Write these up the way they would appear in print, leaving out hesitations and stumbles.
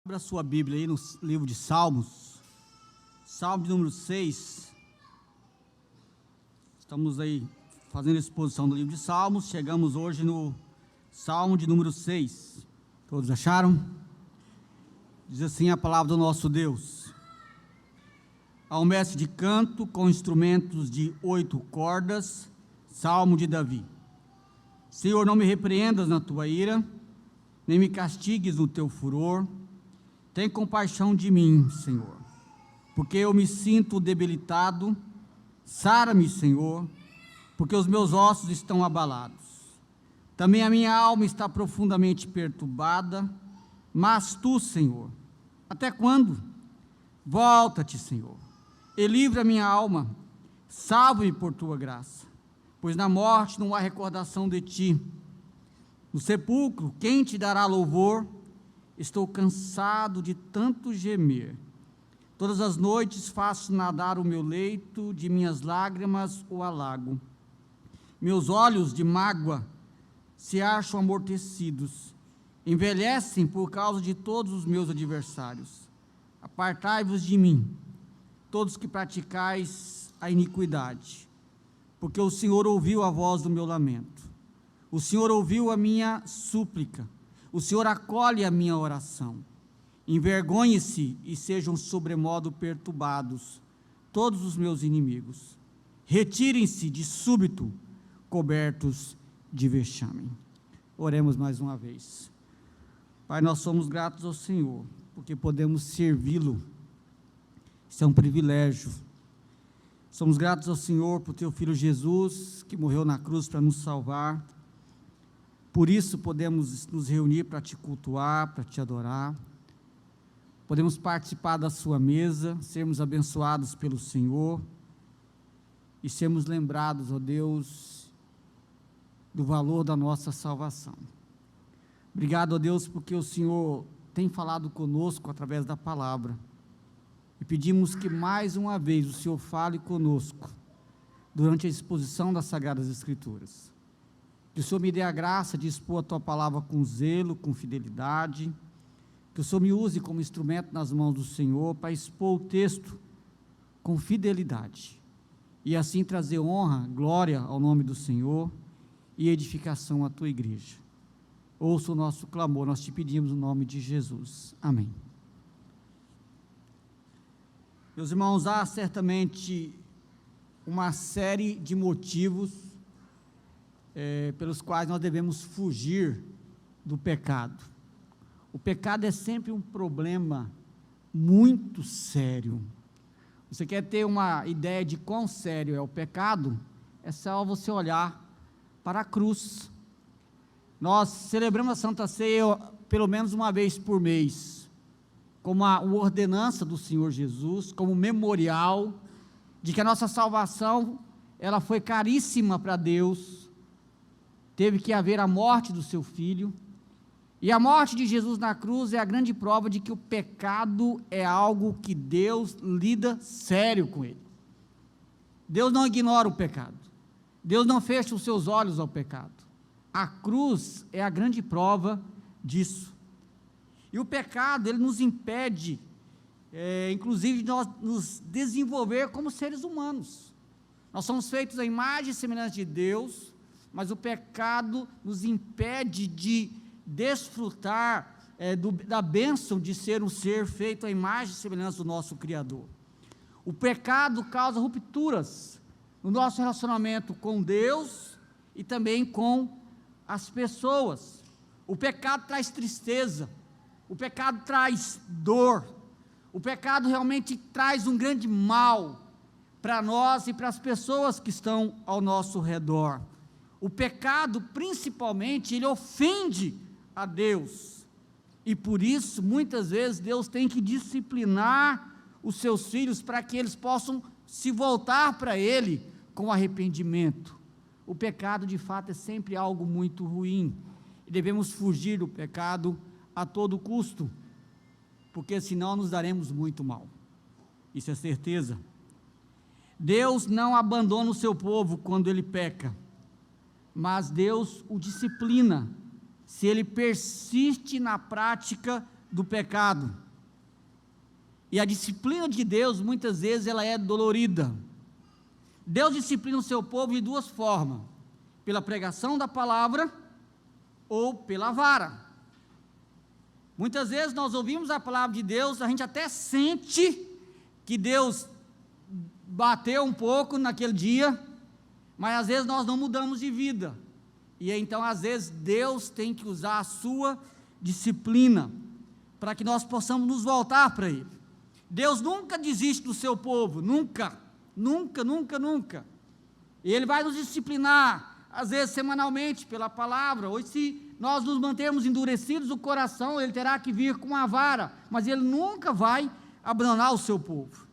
Abra sua Bíblia aí no livro de Salmos, Salmo de número 6. Estamos aí fazendo a exposição do livro de Salmos. Chegamos hoje no Salmo de número 6. Todos acharam? Diz assim a palavra do nosso Deus: ao mestre de canto com instrumentos de 8 cordas, Salmo de Davi. Senhor, não me repreendas na tua ira, nem me castigues no teu furor. Tem compaixão de mim, Senhor, porque eu me sinto debilitado. Sara-me, Senhor, porque os meus ossos estão abalados. Também a minha alma está profundamente perturbada. Mas tu, Senhor, até quando? Volta-te, Senhor, e livra a minha alma. Salve-me por tua graça, pois na morte não há recordação de ti. No sepulcro, quem te dará louvor? Estou cansado de tanto gemer. Todas as noites faço nadar o meu leito, de minhas lágrimas o alago. Meus olhos de mágoa se acham amortecidos, envelhecem por causa de todos os meus adversários. Apartai-vos de mim, todos que praticais a iniquidade, porque o Senhor ouviu a voz do meu lamento. O Senhor ouviu a minha súplica. O Senhor acolhe a minha oração. Envergonhe-se e sejam sobremodo perturbados todos os meus inimigos. Retirem-se de súbito, cobertos de vexame. Oremos mais uma vez. Pai, nós somos gratos ao Senhor, porque podemos servi-lo. Isso é um privilégio. Somos gratos ao Senhor por teu Filho Jesus, que morreu na cruz para nos salvar. Por isso podemos nos reunir para te cultuar, para te adorar. Podemos participar da sua mesa, sermos abençoados pelo Senhor e sermos lembrados, ó Deus, do valor da nossa salvação. Obrigado, ó Deus, porque o Senhor tem falado conosco através da palavra. E pedimos que mais uma vez o Senhor fale conosco durante a exposição das Sagradas Escrituras. Que o Senhor me dê a graça de expor a tua palavra com zelo, com fidelidade. Que o Senhor me use como instrumento nas mãos do Senhor para expor o texto com fidelidade. E assim trazer honra, glória ao nome do Senhor e edificação à tua igreja. Ouça o nosso clamor, nós te pedimos no nome de Jesus. Amém. Meus irmãos, há certamente uma série de motivos pelos quais nós devemos fugir do pecado. O pecado é sempre um problema muito sério. Você quer ter uma ideia de quão sério é o pecado? É só você olhar para a cruz. Nós celebramos a Santa Ceia pelo menos uma vez por mês, como uma ordenança do Senhor Jesus, como memorial de que a nossa salvação ela foi caríssima para Deus. Teve que haver a morte do seu Filho, e a morte de Jesus na cruz é a grande prova de que o pecado é algo que Deus lida sério com ele. Deus não ignora o pecado, Deus não fecha os seus olhos ao pecado. A cruz é a grande prova disso. E o pecado, ele nos impede, inclusive, de nós nos desenvolver como seres humanos. Nós somos feitos à imagem e semelhança de Deus, mas o pecado nos impede de desfrutar da bênção de ser um ser feito à imagem e semelhança do nosso Criador. O pecado causa rupturas no nosso relacionamento com Deus e também com as pessoas. O pecado traz tristeza, o pecado traz dor, o pecado realmente traz um grande mal para nós e para as pessoas que estão ao nosso redor. O pecado, principalmente, ele ofende a Deus, e por isso, muitas vezes, Deus tem que disciplinar os seus filhos, para que eles possam se voltar para Ele, com arrependimento. O pecado, de fato, é sempre algo muito ruim, e devemos fugir do pecado a todo custo, porque senão nos daremos muito mal, isso é certeza. Deus não abandona o seu povo quando ele peca, mas Deus o disciplina, se ele persiste na prática do pecado. E a disciplina de Deus, muitas vezes, ela é dolorida. Deus disciplina o seu povo de duas formas: pela pregação da palavra ou pela vara. Muitas vezes nós ouvimos a palavra de Deus, a gente até sente que Deus bateu um pouco naquele dia, mas às vezes nós não mudamos de vida, e então às vezes Deus tem que usar a sua disciplina, para que nós possamos nos voltar para Ele. Deus nunca desiste do seu povo, nunca, nunca, nunca, nunca. E Ele vai nos disciplinar, às vezes semanalmente, pela palavra, ou se nós nos mantermos endurecidos o coração, Ele terá que vir com a vara, mas Ele nunca vai abandonar o seu povo.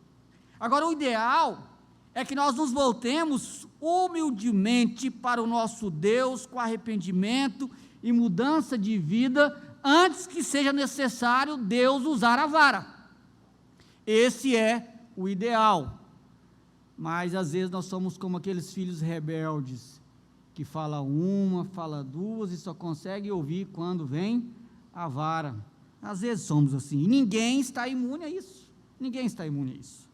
Agora, o ideal é que nós nos voltemos humildemente para o nosso Deus, com arrependimento e mudança de vida, antes que seja necessário Deus usar a vara. Esse é o ideal. Mas às vezes nós somos como aqueles filhos rebeldes, que fala uma, fala duas e só consegue ouvir quando vem a vara. Às vezes somos assim, e ninguém está imune a isso. Ninguém está imune a isso.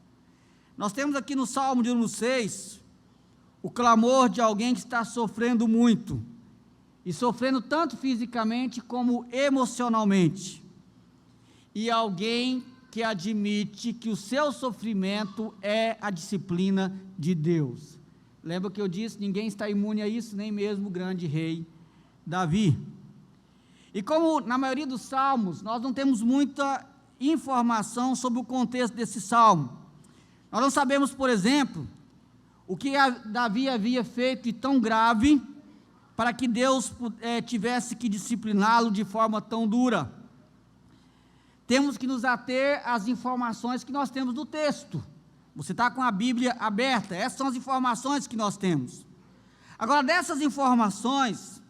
Nós temos aqui no Salmo de número 6, o clamor de alguém que está sofrendo muito, e sofrendo tanto fisicamente como emocionalmente, e alguém que admite que o seu sofrimento é a disciplina de Deus. Lembra que eu disse, ninguém está imune a isso, nem mesmo o grande rei Davi. E como na maioria dos salmos, nós não temos muita informação sobre o contexto desse salmo. Nós não sabemos, por exemplo, o que Davi havia feito de tão grave, para que Deus tivesse que discipliná-lo de forma tão dura. Temos que nos ater às informações que nós temos no texto. Você está com a Bíblia aberta, essas são as informações que nós temos. Agora, dessas informações,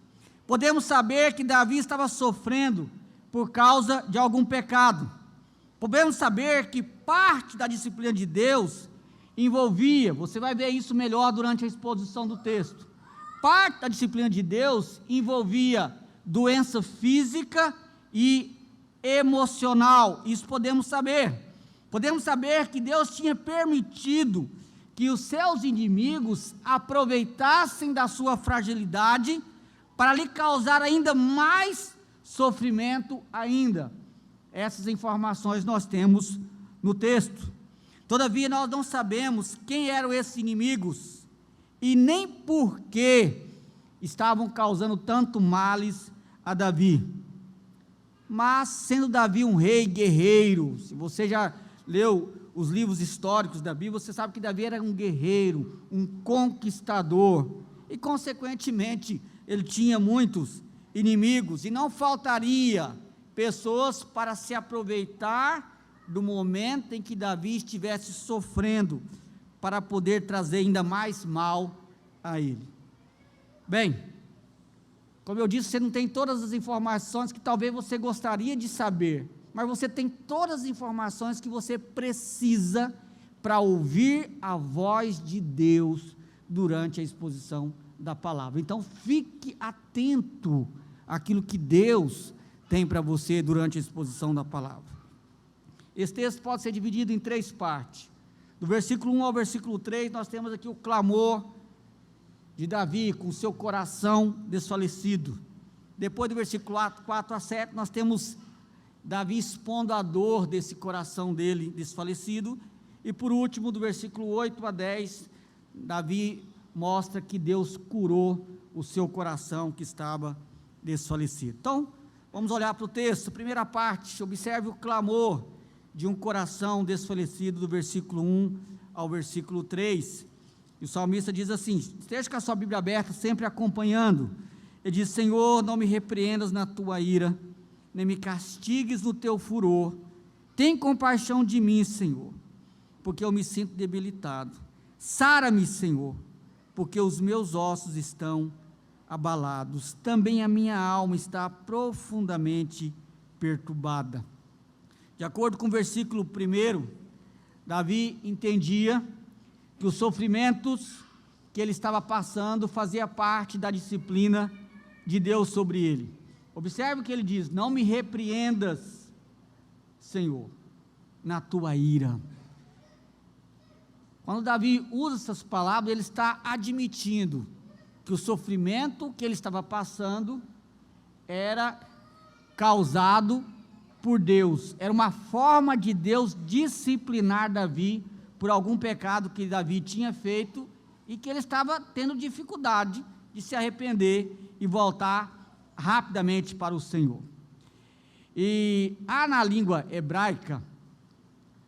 podemos saber que Davi estava sofrendo por causa de algum pecado. Podemos saber que parte da disciplina de Deus envolvia, você vai ver isso melhor durante a exposição do texto, parte da disciplina de Deus envolvia doença física e emocional. Isso podemos saber. Podemos saber que Deus tinha permitido que os seus inimigos aproveitassem da sua fragilidade para lhe causar ainda mais sofrimento ainda. Essas informações nós temos no texto. Todavia, nós não sabemos quem eram esses inimigos e nem por que estavam causando tanto males a Davi. Mas, sendo Davi um rei guerreiro, se você já leu os livros históricos da Bíblia, você sabe que Davi era um guerreiro, um conquistador, e consequentemente ele tinha muitos inimigos, e não faltaria pessoas para se aproveitar do momento em que Davi estivesse sofrendo, para poder trazer ainda mais mal a ele. Bem, como eu disse, você não tem todas as informações que talvez você gostaria de saber, mas você tem todas as informações que você precisa para ouvir a voz de Deus durante a exposição da palavra. Então, fique atento àquilo que Deus tem para você durante a exposição da palavra. Esse texto pode ser dividido em 3 partes. Do versículo 1 ao versículo 3, nós temos aqui o clamor de Davi, com seu coração desfalecido. Depois do versículo 4 a 7, nós temos Davi expondo a dor desse coração dele desfalecido, e por último, do versículo 8 a 10, Davi mostra que Deus curou o seu coração que estava desfalecido. Então, vamos olhar para o texto. Primeira parte, observe o clamor de um coração desfalecido, do versículo 1 ao versículo 3, e o salmista diz assim, esteja com a sua Bíblia aberta, sempre acompanhando. Ele diz: Senhor, não me repreendas na tua ira, nem me castigues no teu furor, tem compaixão de mim, Senhor, porque eu me sinto debilitado. Sara-me, Senhor, porque os meus ossos estão abalados, também a minha alma está profundamente perturbada. De acordo com o versículo 1, Davi entendia que os sofrimentos que ele estava passando fazia parte da disciplina de Deus sobre ele. Observe o que ele diz: não me repreendas Senhor, na tua ira. Quando Davi usa essas palavras, ele está admitindo que o sofrimento que ele estava passando era causado por Deus, era uma forma de Deus disciplinar Davi por algum pecado que Davi tinha feito e que ele estava tendo dificuldade de se arrepender e voltar rapidamente para o Senhor. E há na língua hebraica,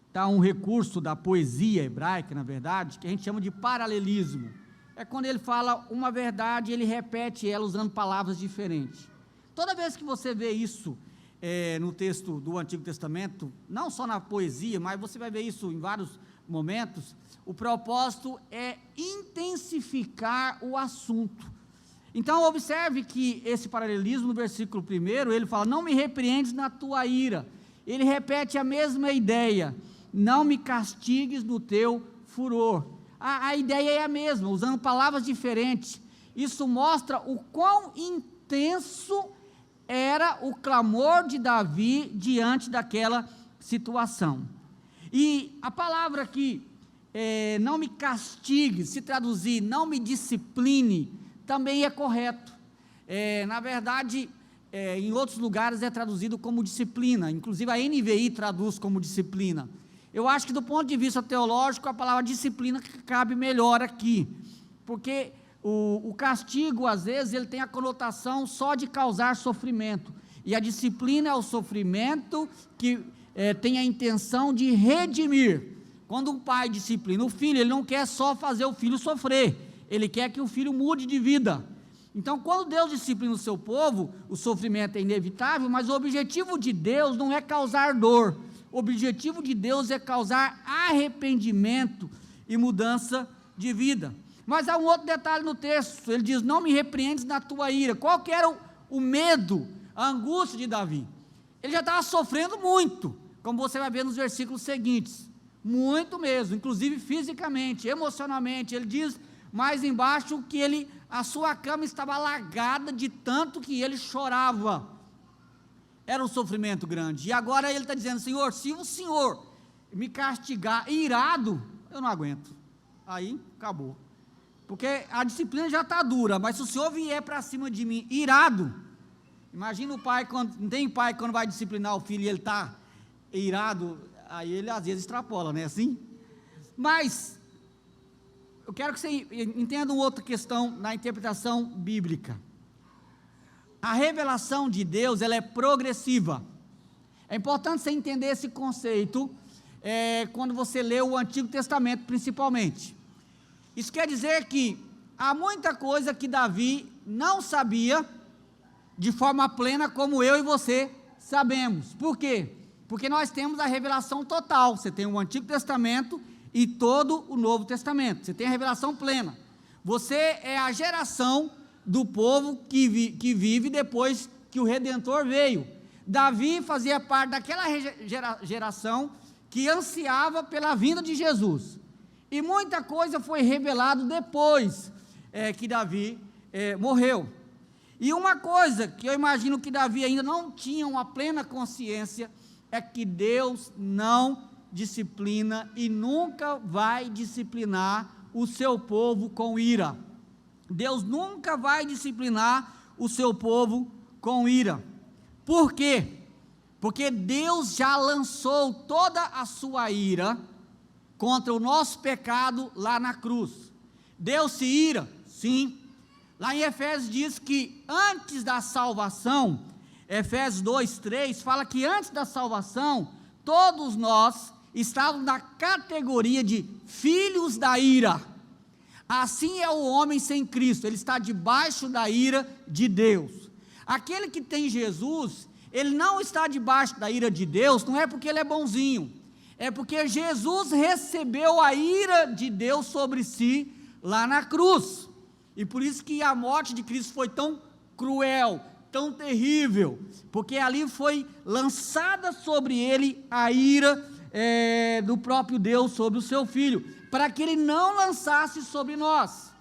está um recurso da poesia hebraica, na verdade, que a gente chama de paralelismo. É quando ele fala uma verdade, ele repete ela usando palavras diferentes. Toda vez que você vê isso no texto do Antigo Testamento, não só na poesia, mas você vai ver isso em vários momentos, o propósito é intensificar o assunto. Então observe que esse paralelismo no versículo 1, ele fala, não me repreendes na tua ira. Ele repete a mesma ideia, não me castigues no teu furor. A ideia é a mesma, usando palavras diferentes. Isso mostra o quão intenso era o clamor de Davi diante daquela situação. E a palavra aqui, não me castigue, se traduzir, não me discipline, também é correto. Na verdade, em outros lugares é traduzido como disciplina, inclusive a NVI traduz como disciplina. Eu acho que do ponto de vista teológico, a palavra disciplina cabe melhor aqui, porque o castigo, às vezes, ele tem a conotação só de causar sofrimento, e a disciplina é o sofrimento que tem a intenção de redimir. Quando um pai disciplina o filho, ele não quer só fazer o filho sofrer, ele quer que o filho mude de vida. Então, quando Deus disciplina o seu povo, o sofrimento é inevitável, mas o objetivo de Deus não é causar dor, o objetivo de Deus é causar arrependimento e mudança de vida. Mas há um outro detalhe no texto, ele diz, não me repreendes na tua ira. Qual que era o medo, a angústia de Davi? Ele já estava sofrendo muito, como você vai ver nos versículos seguintes, muito mesmo, inclusive fisicamente, emocionalmente. Ele diz mais embaixo que a sua cama estava alagada de tanto que ele chorava, era um sofrimento grande, e agora ele está dizendo, Senhor, se o Senhor me castigar irado, eu não aguento, aí acabou, porque a disciplina já está dura, mas se o Senhor vier para cima de mim irado, imagina o pai, não tem pai quando vai disciplinar o filho e ele está irado, aí ele às vezes extrapola, não é assim? Mas eu quero que você entenda uma outra questão na interpretação bíblica. A revelação de Deus, ela é progressiva. É importante você entender esse conceito quando você lê o Antigo Testamento, principalmente. Isso quer dizer que há muita coisa que Davi não sabia de forma plena, como eu e você sabemos. Por quê? Porque nós temos a revelação total. Você tem o Antigo Testamento e todo o Novo Testamento. Você tem a revelação plena. Você é a geração do povo que vive depois que o Redentor veio. Davi fazia parte daquela geração que ansiava pela vinda de Jesus. E muita coisa foi revelado depois que Davi morreu. E uma coisa que eu imagino que Davi ainda não tinha uma plena consciência é que Deus não disciplina e nunca vai disciplinar o seu povo com ira. Deus nunca vai disciplinar o seu povo com ira. Por quê? Porque Deus já lançou toda a sua ira contra o nosso pecado lá na cruz. Deus se ira? Sim. Lá em Efésios diz que antes da salvação, Efésios 2:3 fala que antes da salvação, todos nós estávamos na categoria de filhos da ira. Assim é o homem sem Cristo, ele está debaixo da ira de Deus. Aquele que tem Jesus, ele não está debaixo da ira de Deus, não é porque ele é bonzinho, é porque Jesus recebeu a ira de Deus sobre si lá na cruz, e por isso que a morte de Cristo foi tão cruel, tão terrível, porque ali foi lançada sobre ele a ira do próprio Deus sobre o seu Filho, para que ele não lançasse sobre nós.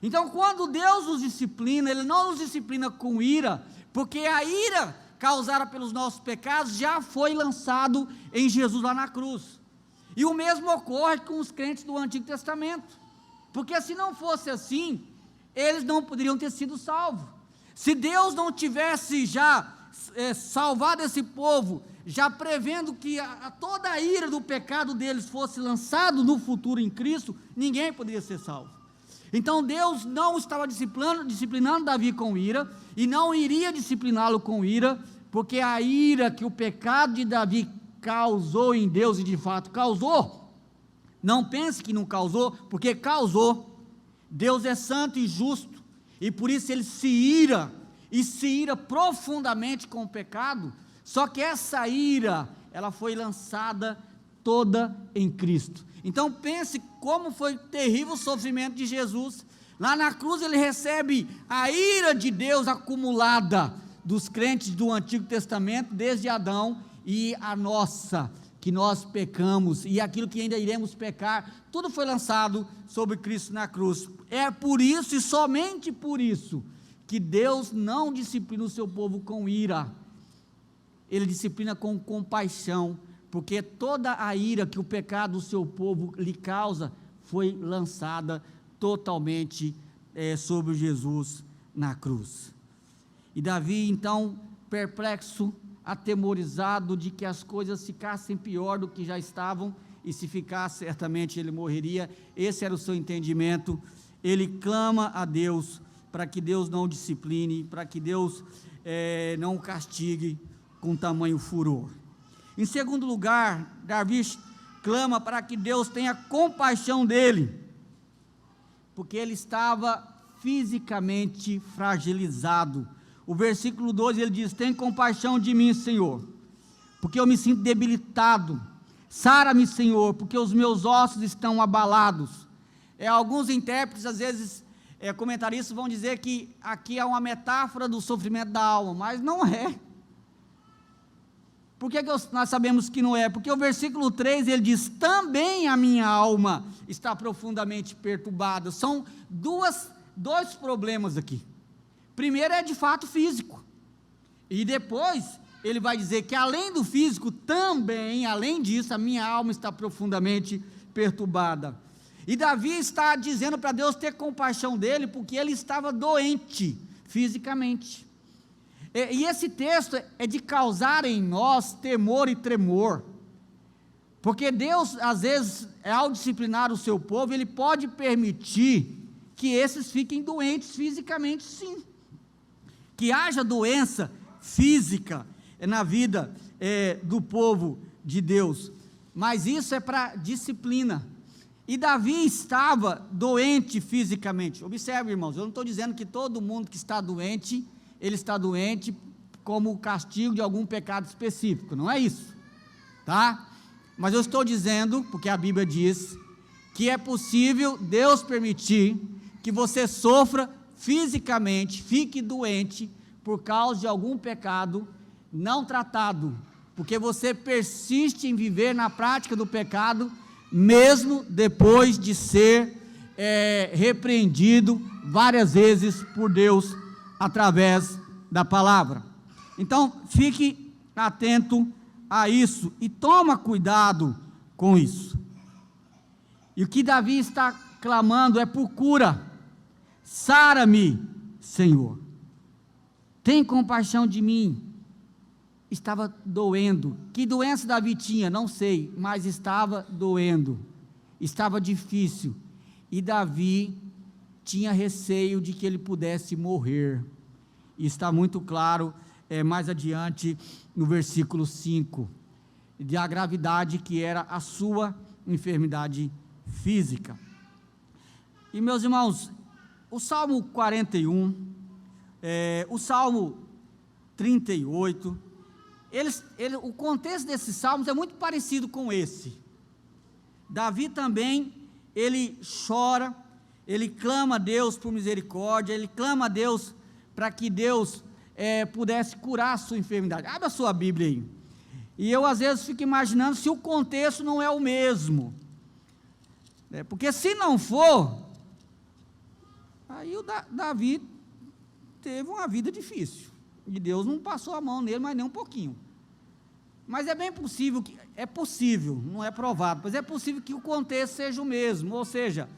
Então, quando Deus nos disciplina, ele não nos disciplina com ira, porque a ira causada pelos nossos pecados já foi lançado em Jesus lá na cruz. E o mesmo ocorre com os crentes do Antigo Testamento, porque se não fosse assim, eles não poderiam ter sido salvos. Se Deus não tivesse já salvado esse povo, já prevendo que toda a ira do pecado deles fosse lançado no futuro em Cristo, ninguém poderia ser salvo. Então Deus não estava disciplinando Davi com ira, e não iria discipliná-lo com ira, porque a ira que o pecado de Davi causou em Deus, e de fato causou, não pense que não causou, porque causou. Deus é santo e justo, e por isso ele se ira profundamente com o pecado. Só que essa ira, ela foi lançada toda em Cristo. Então pense como foi terrível o sofrimento de Jesus. Lá na cruz ele recebe a ira de Deus acumulada dos crentes do Antigo Testamento, desde Adão, e a nossa, que nós pecamos, e aquilo que ainda iremos pecar, tudo foi lançado sobre Cristo na cruz. É por isso, e somente por isso, que Deus não disciplina o seu povo com ira, ele disciplina com compaixão, porque toda a ira que o pecado do seu povo lhe causa, foi lançada totalmente sobre Jesus na cruz. E Davi então, perplexo, atemorizado de que as coisas ficassem pior do que já estavam, e se ficasse, certamente ele morreria. Esse era o seu entendimento. Ele clama a Deus, para que Deus não discipline, para que Deus não o castigue com tamanho furor. Em segundo lugar, Davi clama para que Deus tenha compaixão dele, porque ele estava fisicamente fragilizado. O versículo 12, ele diz: tem compaixão de mim, Senhor, porque eu me sinto debilitado. Sara-me, Senhor, porque os meus ossos estão abalados. Alguns intérpretes, às vezes, comentaristas vão dizer que aqui é uma metáfora do sofrimento da alma, mas não é. Por que nós sabemos que não é? Porque o versículo 3, ele diz: também a minha alma está profundamente perturbada. São dois problemas aqui. Primeiro é de fato físico, e depois ele vai dizer que além do físico, também, além disso, a minha alma está profundamente perturbada. E Davi está dizendo para Deus ter compaixão dele, porque ele estava doente fisicamente. E esse texto é de causar em nós temor e tremor, porque Deus, às vezes, ao disciplinar o seu povo, ele pode permitir que esses fiquem doentes fisicamente, sim, que haja doença física na vida do povo de Deus, mas isso é para disciplina. E Davi estava doente fisicamente. Observe, irmãos, eu não estou dizendo que todo mundo que está doente, ele está doente como castigo de algum pecado específico, não é isso, tá? Mas eu estou dizendo, porque a Bíblia diz, que é possível Deus permitir que você sofra fisicamente, fique doente, por causa de algum pecado não tratado, porque você persiste em viver na prática do pecado, mesmo depois de ser repreendido várias vezes por Deus, através da palavra. Então, fique atento a isso, e toma cuidado com isso. E o que Davi está clamando é por cura. Sara-me, Senhor, tem compaixão de mim. Estava doendo. Que doença Davi tinha? Não sei, mas estava doendo, estava difícil, e Davi tinha receio de que ele pudesse morrer, e está muito claro, mais adiante, no versículo 5, de a gravidade que era a sua enfermidade física. E meus irmãos, o Salmo 41, o Salmo 38, o contexto desses salmos é muito parecido com esse. Davi também, ele chora, ele clama a Deus por misericórdia, ele clama a Deus para que Deus pudesse curar a sua enfermidade. Abra a sua Bíblia aí. E eu às vezes fico imaginando se o contexto não é o mesmo, porque se não for, aí o Davi teve uma vida difícil, E Deus não passou a mão nele, mas nem um pouquinho. Mas é bem possível, não é provado, mas é possível que o contexto seja o mesmo, ou seja,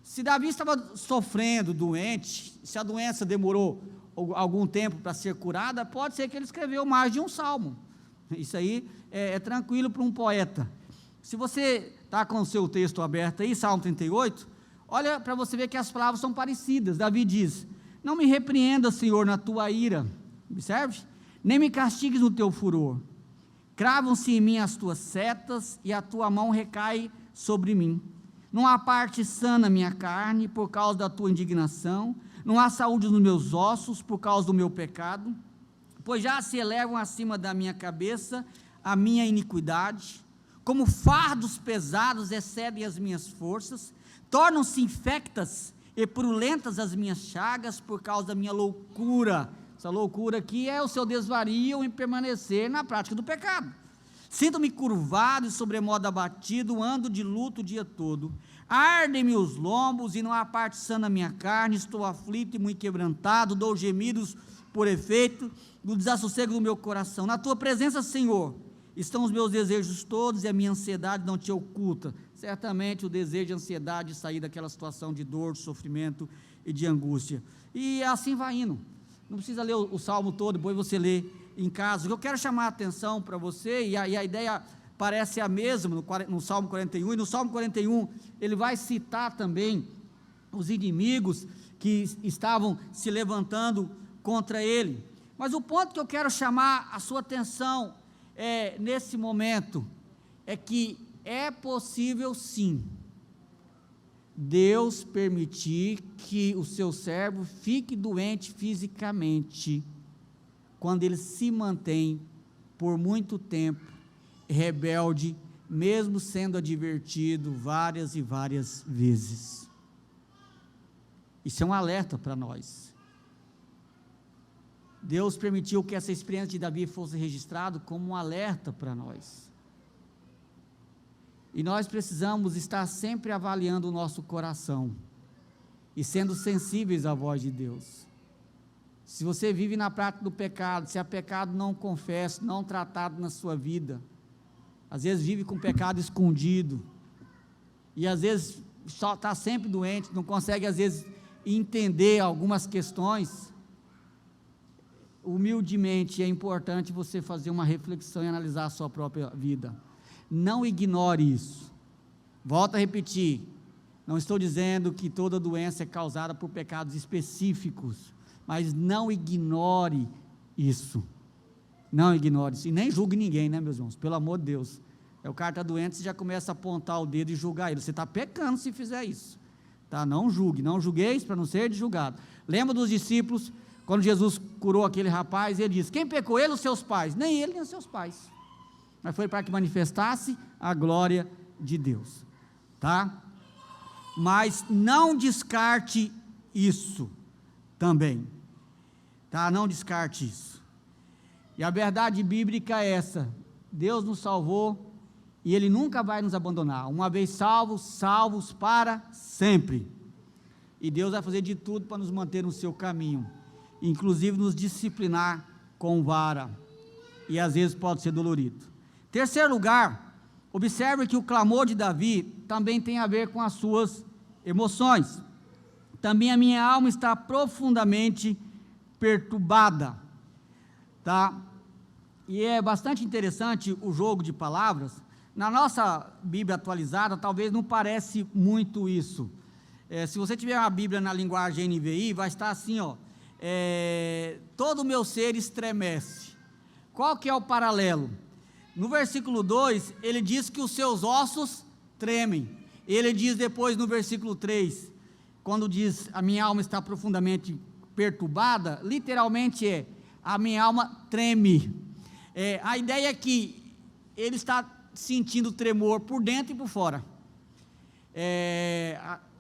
se Davi estava sofrendo, doente, se a doença demorou algum tempo para ser curada, pode ser que ele escreveu mais de um salmo. Isso aí é tranquilo para um poeta. Se você está com o seu texto aberto aí, Salmo 38, olha para você ver que as palavras são parecidas. Davi diz: não me repreenda, Senhor, na tua ira, observe, nem me castigues no teu furor. Cravam-se em mim as tuas setas, e a tua mão recai sobre mim. Não há parte sã na minha carne, por causa da tua indignação, não há saúde nos meus ossos, por causa do meu pecado, pois já se elevam acima da minha cabeça a minha iniquidade, como fardos pesados excedem as minhas forças, tornam-se infectas e purulentas as minhas chagas, por causa da minha loucura. Essa loucura aqui é o seu desvario em permanecer na prática do pecado. Sinto-me curvado e sobremodo abatido, ando de luto o dia todo. Ardem-me os lombos e não há parte sã na minha carne, estou aflito e muito quebrantado, dou gemidos por efeito do desassossego do meu coração. Na tua presença, Senhor, estão os meus desejos todos, e a minha ansiedade não te oculta. Certamente o desejo e a ansiedade de sair daquela situação de dor, de sofrimento e de angústia. E assim vai indo. Não precisa ler o salmo todo, depois você lê em casa. Eu quero chamar a atenção para você, e a ideia parece a mesma no Salmo 41, e no Salmo 41 ele vai citar também os inimigos que estavam se levantando contra ele. Mas o ponto que eu quero chamar a sua atenção nesse momento é que é possível sim Deus permitir que o seu servo fique doente fisicamente, quando ele se mantém por muito tempo rebelde, mesmo sendo advertido várias e várias vezes. Isso é um alerta para nós. Deus permitiu que essa experiência de Davi fosse registrada como um alerta para nós. E nós precisamos estar sempre avaliando o nosso coração e sendo sensíveis à voz de Deus. Se você vive na prática do pecado, se há pecado não confesso, não tratado na sua vida, às vezes vive com pecado escondido, e às vezes só está sempre doente, não consegue às vezes entender algumas questões, humildemente é importante você fazer uma reflexão e analisar a sua própria vida. Não ignore isso. Volto a repetir, não estou dizendo que toda doença é causada por pecados específicos, mas não ignore isso. Não ignore isso, e nem julgue ninguém, né, meus irmãos, pelo amor de Deus. O cara está doente, você já começa a apontar o dedo e julgar ele, você está pecando se fizer isso, tá? Não julgue, não julgueis para não ser julgado. Lembra dos discípulos, quando Jesus curou aquele rapaz, ele disse: quem pecou, ele ou seus pais? Nem ele nem os seus pais, mas foi para que manifestasse a glória de Deus, tá? Mas não descarte isso também, tá? Não descarte isso. E a verdade bíblica é essa: Deus nos salvou e Ele nunca vai nos abandonar. Uma vez salvos, salvos para sempre. E Deus vai fazer de tudo para nos manter no seu caminho, inclusive nos disciplinar com vara, e às vezes pode ser dolorido. Terceiro lugar, observe que o clamor de Davi também tem a ver com as suas emoções. Também a minha alma está profundamente perturbada, tá? E é bastante interessante o jogo de palavras. Na nossa Bíblia atualizada, talvez não parece muito isso. Se você tiver uma Bíblia na linguagem NVI, vai estar assim, ó, todo o meu ser estremece. Qual que é o paralelo? No versículo 2, ele diz que os seus ossos tremem. Ele diz depois no versículo 3, quando diz a minha alma está profundamente perturbada, literalmente a minha alma treme. A ideia é que ele está sentindo tremor por dentro e por fora.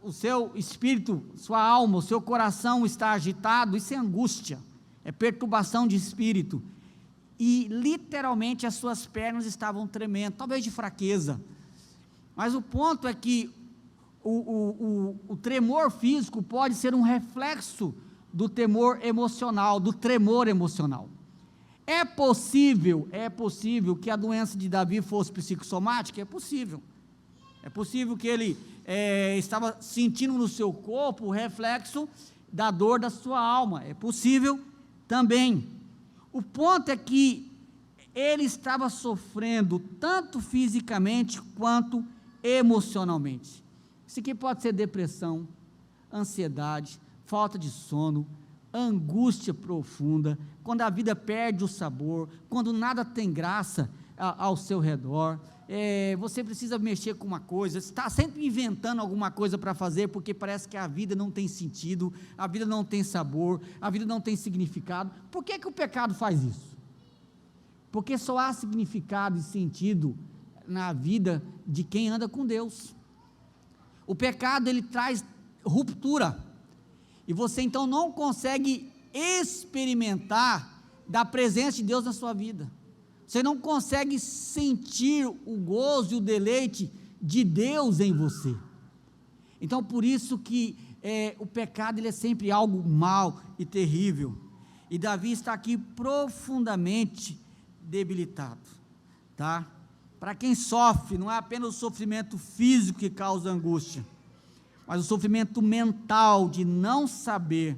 O seu espírito, sua alma, o seu coração está agitado. Isso é angústia, é perturbação de espírito. E literalmente as suas pernas estavam tremendo, talvez de fraqueza. Mas o ponto é que o tremor físico pode ser um reflexo do temor emocional, do tremor emocional. É possível que a doença de Davi fosse psicossomática? É possível. É possível que ele estava sentindo no seu corpo o reflexo da dor da sua alma. É possível também. O ponto é que ele estava sofrendo tanto fisicamente quanto emocionalmente. Isso aqui pode ser depressão, ansiedade, falta de sono, angústia profunda, quando a vida perde o sabor, quando nada tem graça ao seu redor, você precisa mexer com uma coisa, está sempre inventando alguma coisa para fazer, porque parece que a vida não tem sentido, a vida não tem sabor, a vida não tem significado. Por que o pecado faz isso? Porque só há significado e sentido na vida de quem anda com Deus. O pecado, ele traz ruptura, e você então não consegue experimentar da presença de Deus na sua vida, você não consegue sentir o gozo e o deleite de Deus em você. Então por isso que o pecado, ele é sempre algo mau e terrível, e Davi está aqui profundamente debilitado, tá? Para quem sofre, não é apenas o sofrimento físico que causa angústia, mas o sofrimento mental de não saber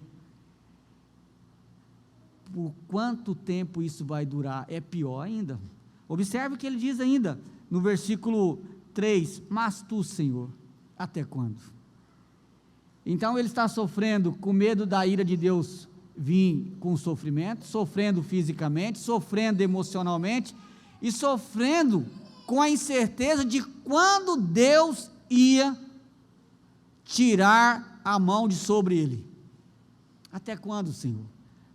por quanto tempo isso vai durar, é pior ainda. Observe o que ele diz ainda, no versículo 3, mas tu, Senhor, até quando? Então ele está sofrendo com medo da ira de Deus vir com sofrimento, sofrendo fisicamente, sofrendo emocionalmente, e sofrendo com a incerteza de quando Deus ia tirar a mão de sobre ele. Até quando, Senhor?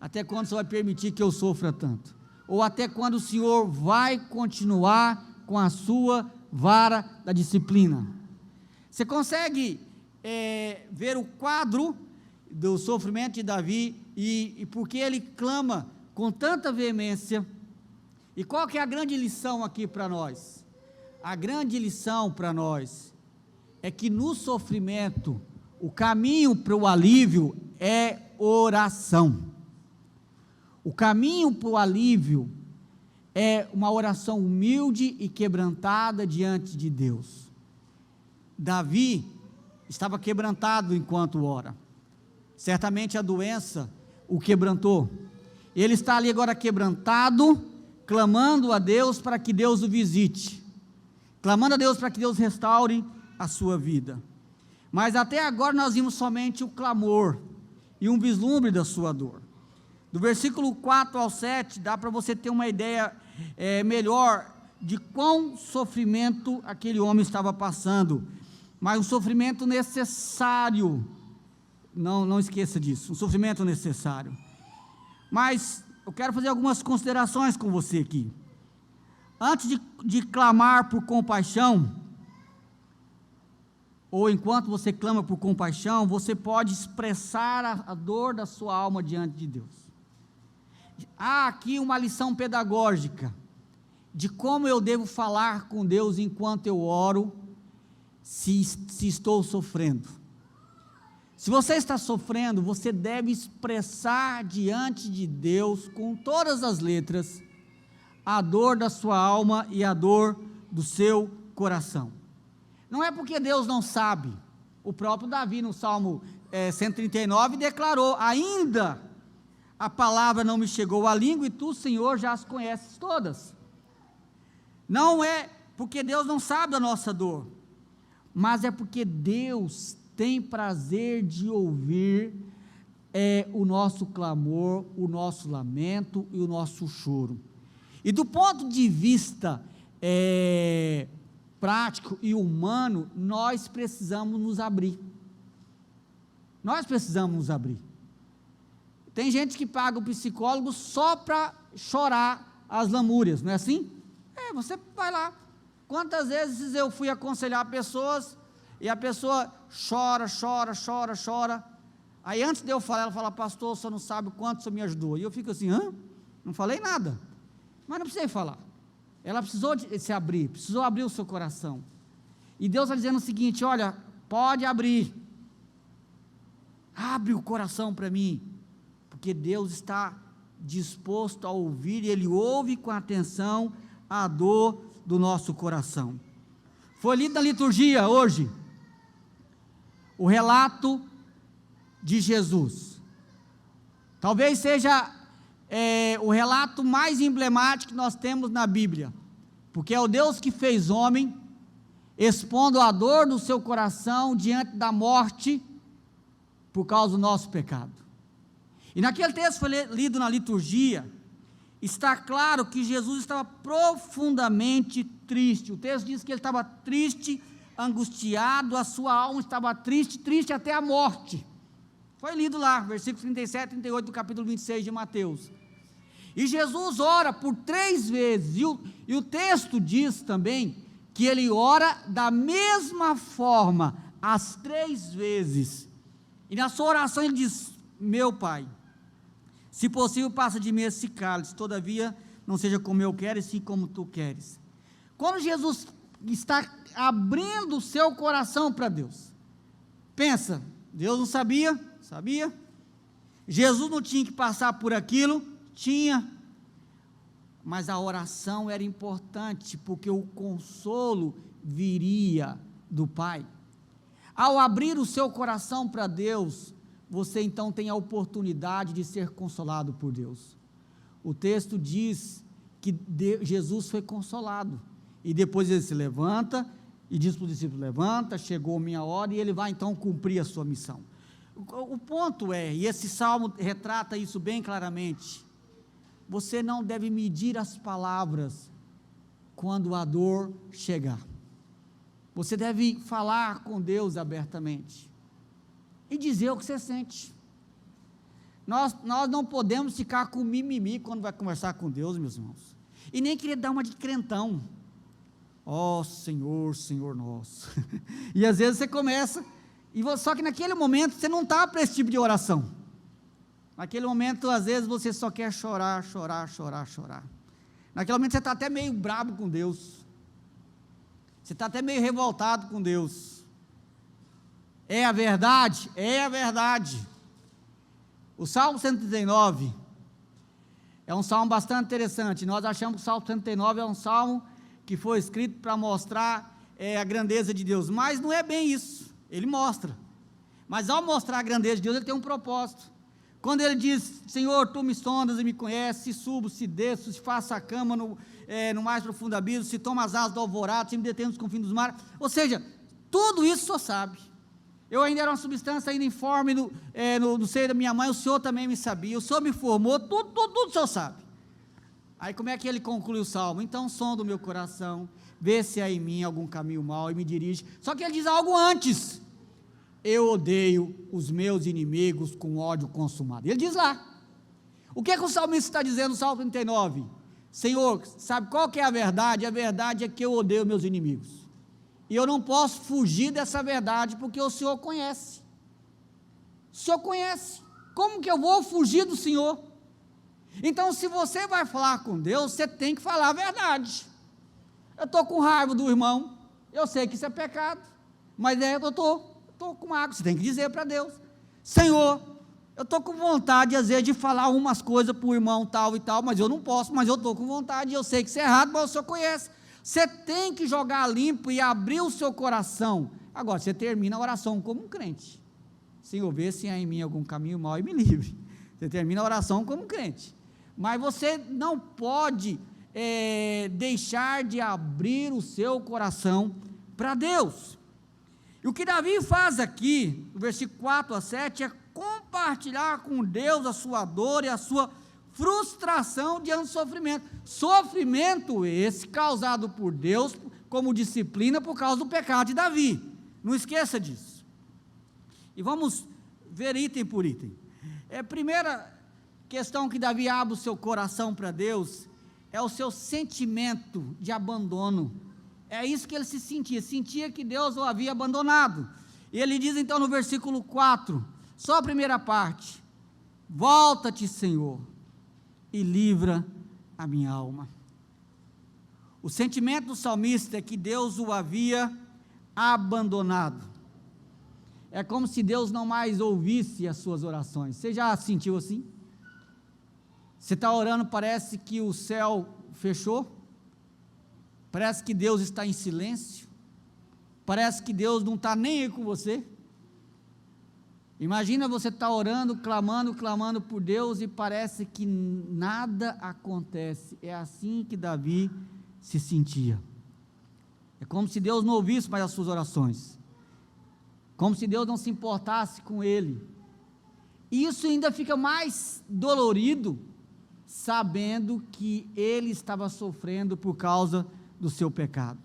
Até quando o Senhor vai permitir que eu sofra tanto? Ou até quando o Senhor vai continuar com a sua vara da disciplina? Você consegue ver o quadro do sofrimento de Davi, e porque ele clama com tanta veemência? E qual que é a grande lição aqui para nós? A grande lição para nós é que no sofrimento, o caminho para o alívio é oração. O caminho para o alívio é uma oração humilde e quebrantada diante de Deus. Davi estava quebrantado enquanto ora, certamente a doença o quebrantou, ele está ali agora quebrantado, clamando a Deus para que Deus o visite, clamando a Deus para que Deus restaure a sua vida. Mas até agora nós vimos somente o clamor e um vislumbre da sua dor. Do versículo 4 ao 7, dá para você ter uma ideia melhor de quão sofrimento aquele homem estava passando, mas um sofrimento necessário, não esqueça disso, um sofrimento necessário. Mas eu quero fazer algumas considerações com você aqui. Antes de clamar por compaixão, ou enquanto você clama por compaixão, você pode expressar a dor da sua alma diante de Deus. Há aqui uma lição pedagógica de como eu devo falar com Deus enquanto eu oro, se estou sofrendo. Se você está sofrendo, você deve expressar diante de Deus, com todas as letras, a dor da sua alma e a dor do seu coração. Não é porque Deus não sabe. O próprio Davi, no Salmo 139, declarou: ainda a palavra não me chegou à língua, e tu, Senhor, já as conheces todas. Não é porque Deus não sabe da nossa dor, mas é porque Deus tem prazer de ouvir o nosso clamor, o nosso lamento e o nosso choro. E do ponto de vista prático e humano, nós precisamos nos abrir. Nós precisamos nos abrir. Tem gente que paga o psicólogo só para chorar as lamúrias, não é assim? Você vai lá. Quantas vezes eu fui aconselhar pessoas, e a pessoa chora, aí antes de eu falar, ela fala: pastor, o senhor não sabe o quanto o senhor me ajudou, e eu fico assim: não falei nada, mas não precisei falar. Ela precisou se abrir, precisou abrir o seu coração, e Deus está dizendo o seguinte: olha, pode abrir, abre o coração para mim, porque Deus está disposto a ouvir, e Ele ouve com atenção a dor do nosso coração. Foi lido na liturgia hoje o relato de Jesus. Talvez seja o relato mais emblemático que nós temos na Bíblia, porque é o Deus que fez homem, expondo a dor no seu coração diante da morte, por causa do nosso pecado. E naquele texto foi lido na liturgia, está claro que Jesus estava profundamente triste. O texto diz que ele estava triste, angustiado, a sua alma estava triste, triste até a morte. Foi lido lá, versículos 37 e 38 do capítulo 26 de Mateus. E Jesus ora por 3 vezes, e o texto diz também que ele ora da mesma forma, as 3 vezes. E na sua oração ele diz: meu Pai, se possível passa de mim esse cálice, todavia não seja como eu quero, e sim como tu queres. Quando Jesus está abrindo o seu coração para Deus, pensa, Deus não sabia? Sabia. Jesus não tinha que passar por aquilo? Tinha. Mas a oração era importante, porque o consolo viria do Pai. Ao abrir o seu coração para Deus, você então tem a oportunidade de ser consolado por Deus. O texto diz que Jesus foi consolado, e depois ele se levanta, e diz para os discípulos: levanta, chegou a minha hora, e ele vai então cumprir a sua missão. O ponto é, e esse salmo retrata isso bem claramente, você não deve medir as palavras quando a dor chegar. Você deve falar com Deus abertamente e dizer o que você sente. Nós não podemos ficar com mimimi quando vai conversar com Deus, meus irmãos, e nem querer dar uma de crentão. Ó Senhor, Senhor nosso. E às vezes você começa, só que naquele momento você não está para esse tipo de oração. Naquele momento, às vezes, você só quer chorar, chorar, chorar, chorar. Naquele momento você está até meio bravo com Deus. Você está até meio revoltado com Deus. É a verdade? É a verdade. O Salmo 139 é um salmo bastante interessante. Nós achamos que o Salmo 139 é um salmo que foi escrito para mostrar a grandeza de Deus, mas não é bem isso. Ele mostra, mas ao mostrar a grandeza de Deus, ele tem um propósito. Quando ele diz: Senhor, tu me sondas e me conheces, se subo, se desço, se faço a cama no mais profundo abismo, se tomo as asas do alvorado, se me detendo nos confins dos mares, ou seja, tudo isso o Senhor sabe. Eu ainda era uma substância ainda informe no seio da minha mãe, o Senhor também me sabia, o Senhor me formou, tudo o Senhor sabe. Aí como é que ele conclui o salmo? Então sonda o meu coração, vê se há em mim algum caminho mau e me dirige. Só que ele diz algo antes: eu odeio os meus inimigos com ódio consumado. Ele diz lá, o que é que o salmista está dizendo no Salmo 39? Senhor, sabe qual que é a verdade? A verdade é que eu odeio meus inimigos, e eu não posso fugir dessa verdade, porque o Senhor conhece. O Senhor conhece, como que eu vou fugir do Senhor? Então, se você vai falar com Deus, você tem que falar a verdade. Eu estou com raiva do irmão, eu sei que isso é pecado, mas eu estou com água. Você tem que dizer para Deus: Senhor, eu estou com vontade às vezes de falar umas coisas para o irmão tal e tal, mas eu não posso, mas eu estou com vontade, eu sei que isso é errado, mas o Senhor conhece. Você tem que jogar limpo e abrir o seu coração. Agora, você termina a oração como um crente: Senhor, vê se há em mim algum caminho mau e me livre. Você termina a oração como um crente, mas você não pode deixar de abrir o seu coração para Deus. E o que Davi faz aqui, no versículo 4 a 7, é compartilhar com Deus a sua dor e a sua frustração diante do sofrimento. Sofrimento esse causado por Deus como disciplina por causa do pecado de Davi. Não esqueça disso. E vamos ver item por item. A primeira questão que Davi abre o seu coração para Deus é o seu sentimento de abandono. É isso que ele sentia que Deus o havia abandonado. E ele diz então no versículo 4, só a primeira parte: volta-te, Senhor, e livra a minha alma. O sentimento do salmista é que Deus o havia abandonado. É como se Deus não mais ouvisse as suas orações. Você já sentiu assim? Você está orando, parece que o céu fechou, parece que Deus está em silêncio, parece que Deus não está nem aí com você. Imagina você estar orando, clamando por Deus e parece que nada acontece. É assim que Davi se sentia. É como se Deus não ouvisse mais as suas orações, como se Deus não se importasse com ele. E isso ainda fica mais dolorido, sabendo que ele estava sofrendo por causa do seu pecado.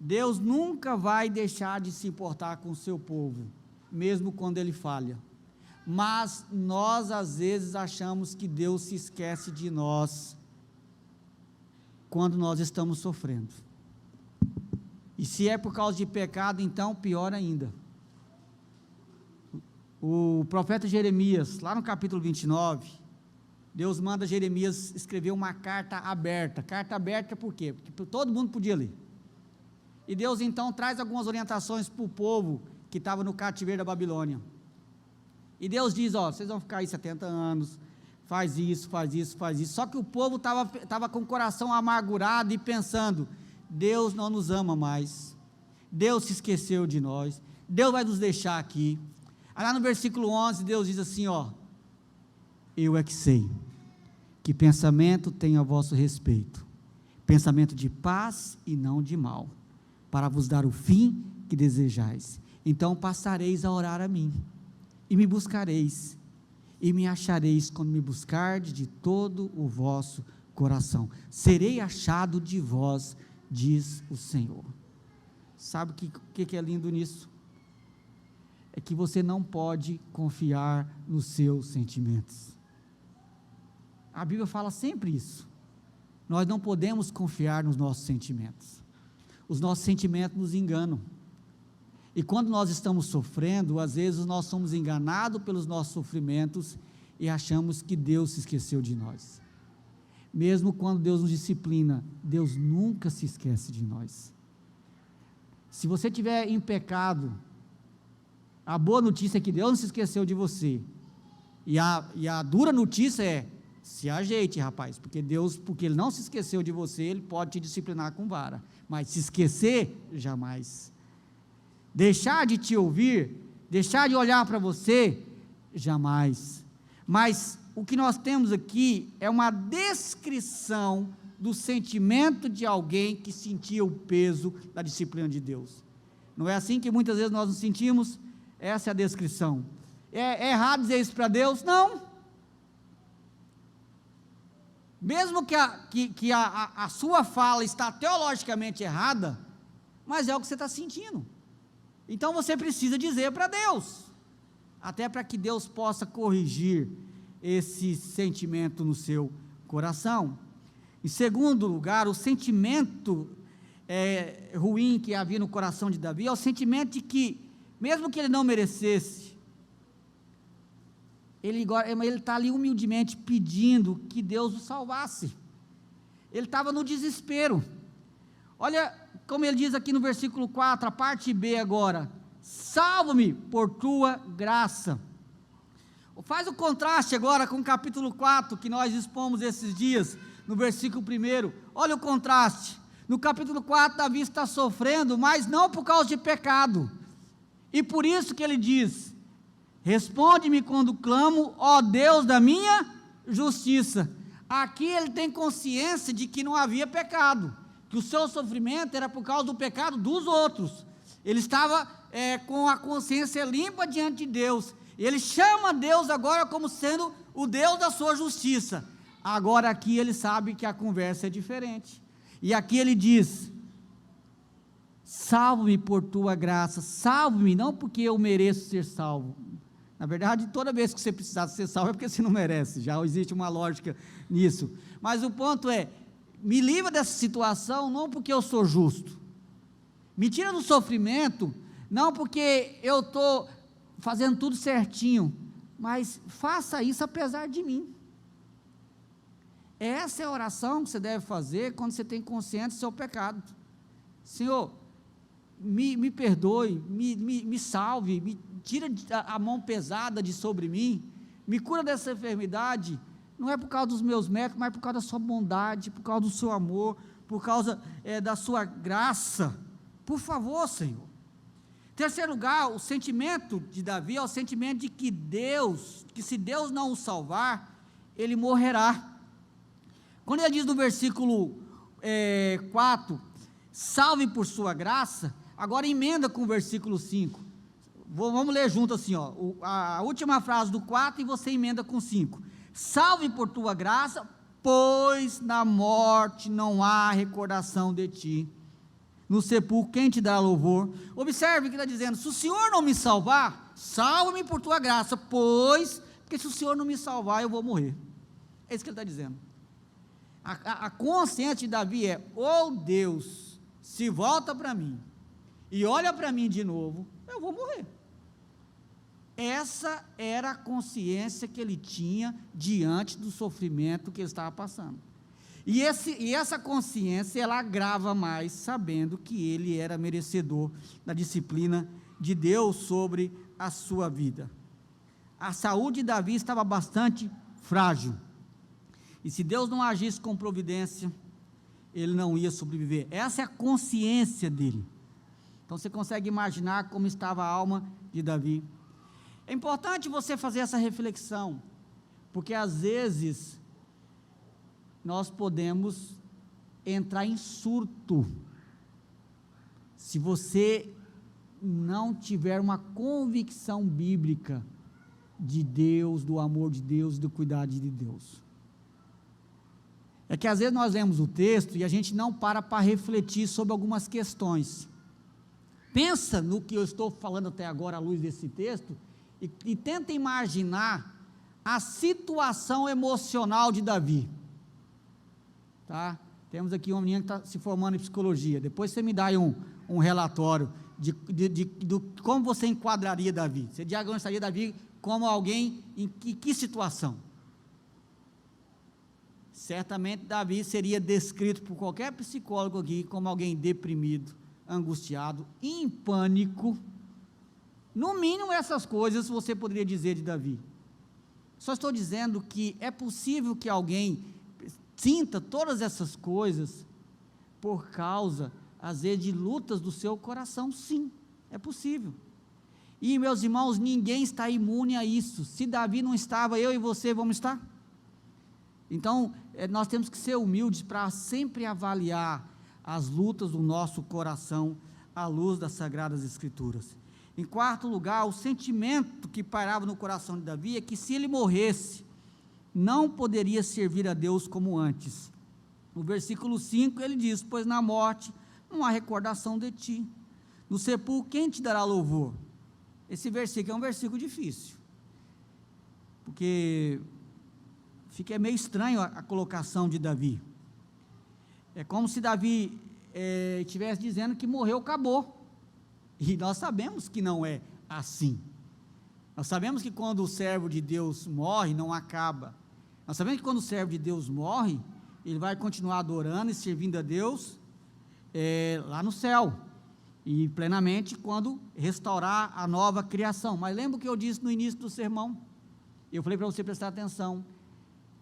Deus nunca vai deixar de se importar com o seu povo, mesmo quando ele falha, mas nós às vezes achamos que Deus se esquece de nós, quando nós estamos sofrendo, e se é por causa de pecado, então pior ainda. O profeta Jeremias, lá no capítulo 29, Deus manda Jeremias escrever uma carta aberta por quê? Porque todo mundo podia ler, e Deus então traz algumas orientações para o povo, que estava no cativeiro da Babilônia, e Deus diz, vocês vão ficar aí 70 anos, faz isso, só que o povo estava com o coração amargurado, e pensando, Deus não nos ama mais, Deus se esqueceu de nós, Deus vai nos deixar aqui. Aí lá no versículo 11, Deus diz assim, eu é que sei, que pensamento tenho a vosso respeito, pensamento de paz e não de mal, para vos dar o fim que desejais. Então passareis a orar a mim, e me buscareis, e me achareis quando me buscardes de todo o vosso coração. Serei achado de vós, diz o Senhor. Sabe o que é lindo nisso? É que você não pode confiar nos seus sentimentos. A Bíblia fala sempre isso. Nós não podemos confiar nos nossos sentimentos. Os nossos sentimentos nos enganam. E quando nós estamos sofrendo, às vezes nós somos enganados pelos nossos sofrimentos e achamos que Deus se esqueceu de nós. Mesmo quando Deus nos disciplina, Deus nunca se esquece de nós. Se você estiver em pecado, a boa notícia é que Deus não se esqueceu de você. E a dura notícia é, se ajeite, rapaz, porque Ele não se esqueceu de você, Ele pode te disciplinar com vara, mas se esquecer, jamais. Deixar de te ouvir, deixar de olhar para você, jamais. Mas o que nós temos aqui é uma descrição do sentimento de alguém que sentia o peso da disciplina de Deus. Não é assim que muitas vezes nós nos sentimos? Essa é a descrição. É errado dizer isso para Deus? Não. Mesmo que a sua fala está teologicamente errada, mas é o que você está sentindo. Então você precisa dizer para Deus, até para que Deus possa corrigir esse sentimento no seu coração. Em segundo lugar, o sentimento ruim que havia no coração de Davi é o sentimento de que, mesmo que ele não merecesse, ele está ali humildemente pedindo que Deus o salvasse. Ele estava no desespero. Olha como ele diz aqui no versículo 4, a parte B agora: salva-me por tua graça. Faz o contraste agora com o capítulo 4, que nós expomos esses dias, no versículo 1, olha o contraste. No capítulo 4, Davi está sofrendo, mas não por causa de pecado, e por isso que ele diz: responde-me quando clamo, ó Deus da minha justiça. Aqui ele tem consciência de que não havia pecado, que o seu sofrimento era por causa do pecado dos outros. Ele estava com a consciência limpa diante de Deus, ele chama Deus agora como sendo o Deus da sua justiça. Agora aqui ele sabe que a conversa é diferente, e aqui ele diz: salve-me por tua graça. Salve-me não porque eu mereço ser salvo. Na verdade, toda vez que você precisar ser salvo é porque você não merece, já existe uma lógica nisso, mas o ponto é: me livra dessa situação não porque eu sou justo, me tira do sofrimento não porque eu estou fazendo tudo certinho, mas faça isso apesar de mim. Essa é a oração que você deve fazer quando você tem consciência do seu pecado. Senhor, me perdoe, me salve, me tira a mão pesada de sobre mim, me cura dessa enfermidade, não é por causa dos meus méritos, mas por causa da sua bondade, por causa do seu amor, por causa da sua graça, por favor, Senhor. Terceiro lugar, o sentimento de Davi é o sentimento de que se Deus não o salvar, ele morrerá. Quando ele diz no versículo 4, salve por sua graça, agora emenda com o versículo 5, vamos ler junto assim, a última frase do 4 e você emenda com 5, salve por tua graça, pois na morte não há recordação de ti, no sepulcro quem te dá louvor. Observe que está dizendo, se o Senhor não me salvar, salva-me por tua graça, porque se o Senhor não me salvar, eu vou morrer. É isso que ele está dizendo. A consciência de Davi é, Deus, se volta para mim, e olha para mim de novo, eu vou morrer. Essa era a consciência que ele tinha diante do sofrimento que ele estava passando. E essa consciência, ela agrava mais, sabendo que ele era merecedor da disciplina de Deus sobre a sua vida. A saúde de Davi estava bastante frágil, e se Deus não agisse com providência, ele não ia sobreviver. Essa é a consciência dele. Então você consegue imaginar como estava a alma de Davi. É importante você fazer essa reflexão, porque às vezes nós podemos entrar em surto, se você não tiver uma convicção bíblica de Deus, do amor de Deus, do cuidado de Deus. É que às vezes nós lemos o texto e a gente não para refletir sobre algumas questões. Pensa no que eu estou falando até agora à luz desse texto e tenta imaginar a situação emocional de Davi. Tá? Temos aqui uma menina que está se formando em psicologia, depois você me dá aí um relatório de como você enquadraria Davi, você diagnosticaria Davi como alguém em que situação? Certamente Davi seria descrito por qualquer psicólogo aqui como alguém deprimido, angustiado, em pânico. No mínimo essas coisas você poderia dizer de Davi. Só estou dizendo que é possível que alguém sinta todas essas coisas por causa, às vezes, de lutas do seu coração. Sim, é possível. E, meus irmãos, ninguém está imune a isso. Se Davi não estava, eu e você vamos estar? Então, nós temos que ser humildes para sempre avaliar as lutas do nosso coração à luz das Sagradas Escrituras. Em quarto lugar, o sentimento que pairava no coração de Davi é que se ele morresse, não poderia servir a Deus como antes. No versículo 5 ele diz, pois na morte não há recordação de ti, no sepulcro quem te dará louvor? Esse versículo é um versículo difícil, porque fica meio estranho a colocação de Davi. É como se Davi estivesse dizendo que morreu, acabou. E nós sabemos que não é assim. Nós sabemos que quando o servo de Deus morre, não acaba. Nós sabemos que quando o servo de Deus morre, ele vai continuar adorando e servindo a Deus lá no céu, e plenamente quando restaurar a nova criação. Mas lembra o que eu disse no início do sermão? Eu falei para você prestar atenção,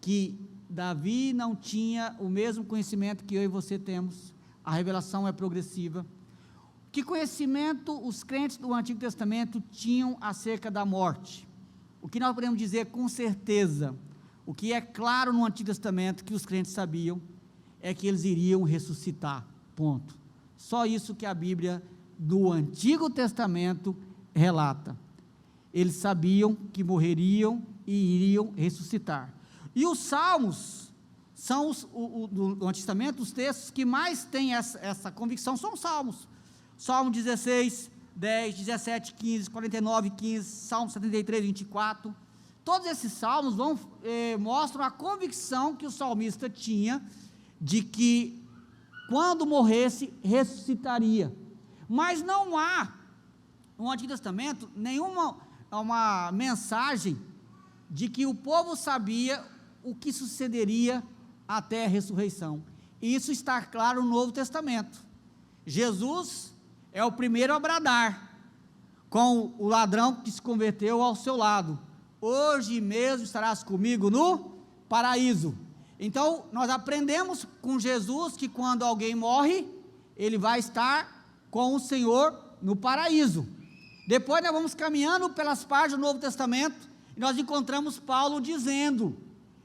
que Davi não tinha o mesmo conhecimento que eu e você temos. A revelação é progressiva. Que conhecimento os crentes do Antigo Testamento tinham acerca da morte? O que nós podemos dizer com certeza, o que é claro no Antigo Testamento que os crentes sabiam, é que eles iriam ressuscitar, ponto. Só isso que a Bíblia do Antigo Testamento relata. Eles sabiam que morreriam e iriam ressuscitar. E os Salmos são do Antigo Testamento, os textos que mais têm essa convicção são os Salmos. Salmo 16, 10, 17, 15, 49, 15, Salmo 73, 24, todos esses salmos mostram a convicção que o salmista tinha, de que quando morresse, ressuscitaria. Mas não há, no Antigo Testamento, nenhuma uma mensagem de que o povo sabia o que sucederia até a ressurreição. E isso está claro no Novo Testamento. Jesus é o primeiro a bradar, com o ladrão que se converteu ao seu lado, hoje mesmo estarás comigo no paraíso. Então, nós aprendemos com Jesus que quando alguém morre, ele vai estar com o Senhor no paraíso. Depois nós vamos caminhando pelas páginas do Novo Testamento, e nós encontramos Paulo dizendo: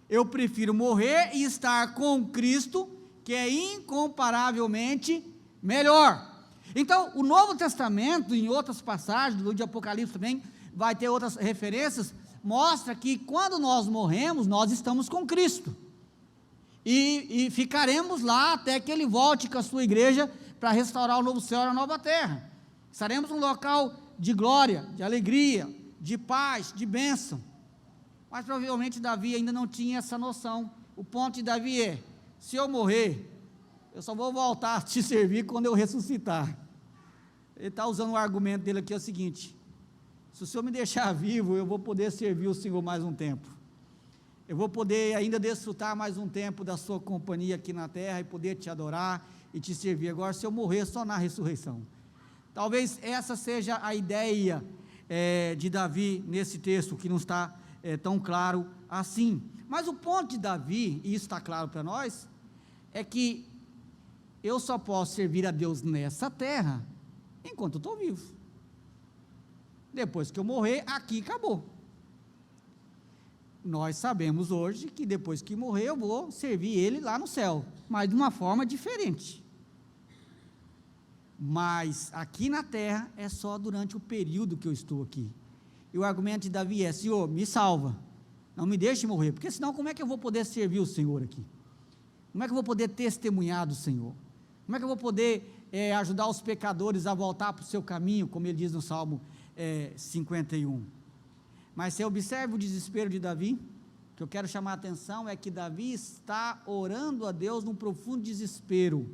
eu prefiro morrer e estar com Cristo, que é incomparavelmente melhor. Então, o Novo Testamento, em outras passagens, do de Apocalipse também, vai ter outras referências, mostra que quando nós morremos, nós estamos com Cristo, e ficaremos lá até que Ele volte com a sua igreja, para restaurar o novo céu e a nova terra. Estaremos num local de glória, de alegria, de paz, de bênção. Mas provavelmente Davi ainda não tinha essa noção. O ponto de Davi é: se eu morrer, eu só vou voltar a te servir quando eu ressuscitar. Ele está usando o argumento dele aqui, é o seguinte: se o Senhor me deixar vivo, eu vou poder servir o Senhor mais um tempo, eu vou poder ainda desfrutar mais um tempo da sua companhia aqui na terra, e poder te adorar e te servir. Agora, se eu morrer, só na ressurreição. Talvez essa seja a ideia de Davi nesse texto, que não está tão claro assim. Mas o ponto de Davi, e isso está claro para nós, é que eu só posso servir a Deus nessa terra enquanto eu estou vivo. Depois que eu morrer, aqui acabou. Nós sabemos hoje que depois que morrer, eu vou servir Ele lá no céu, mas de uma forma diferente. Mas aqui na terra é só durante o período que eu estou aqui. E o argumento de Davi é: Senhor, me salva, não me deixe morrer, porque senão como é que eu vou poder servir o Senhor aqui? Como é que eu vou poder testemunhar do Senhor? Como é que eu vou poder ajudar os pecadores a voltar para o seu caminho, como ele diz no Salmo 51? Mas você observa o desespero de Davi. O que eu quero chamar a atenção é que Davi está orando a Deus num profundo desespero.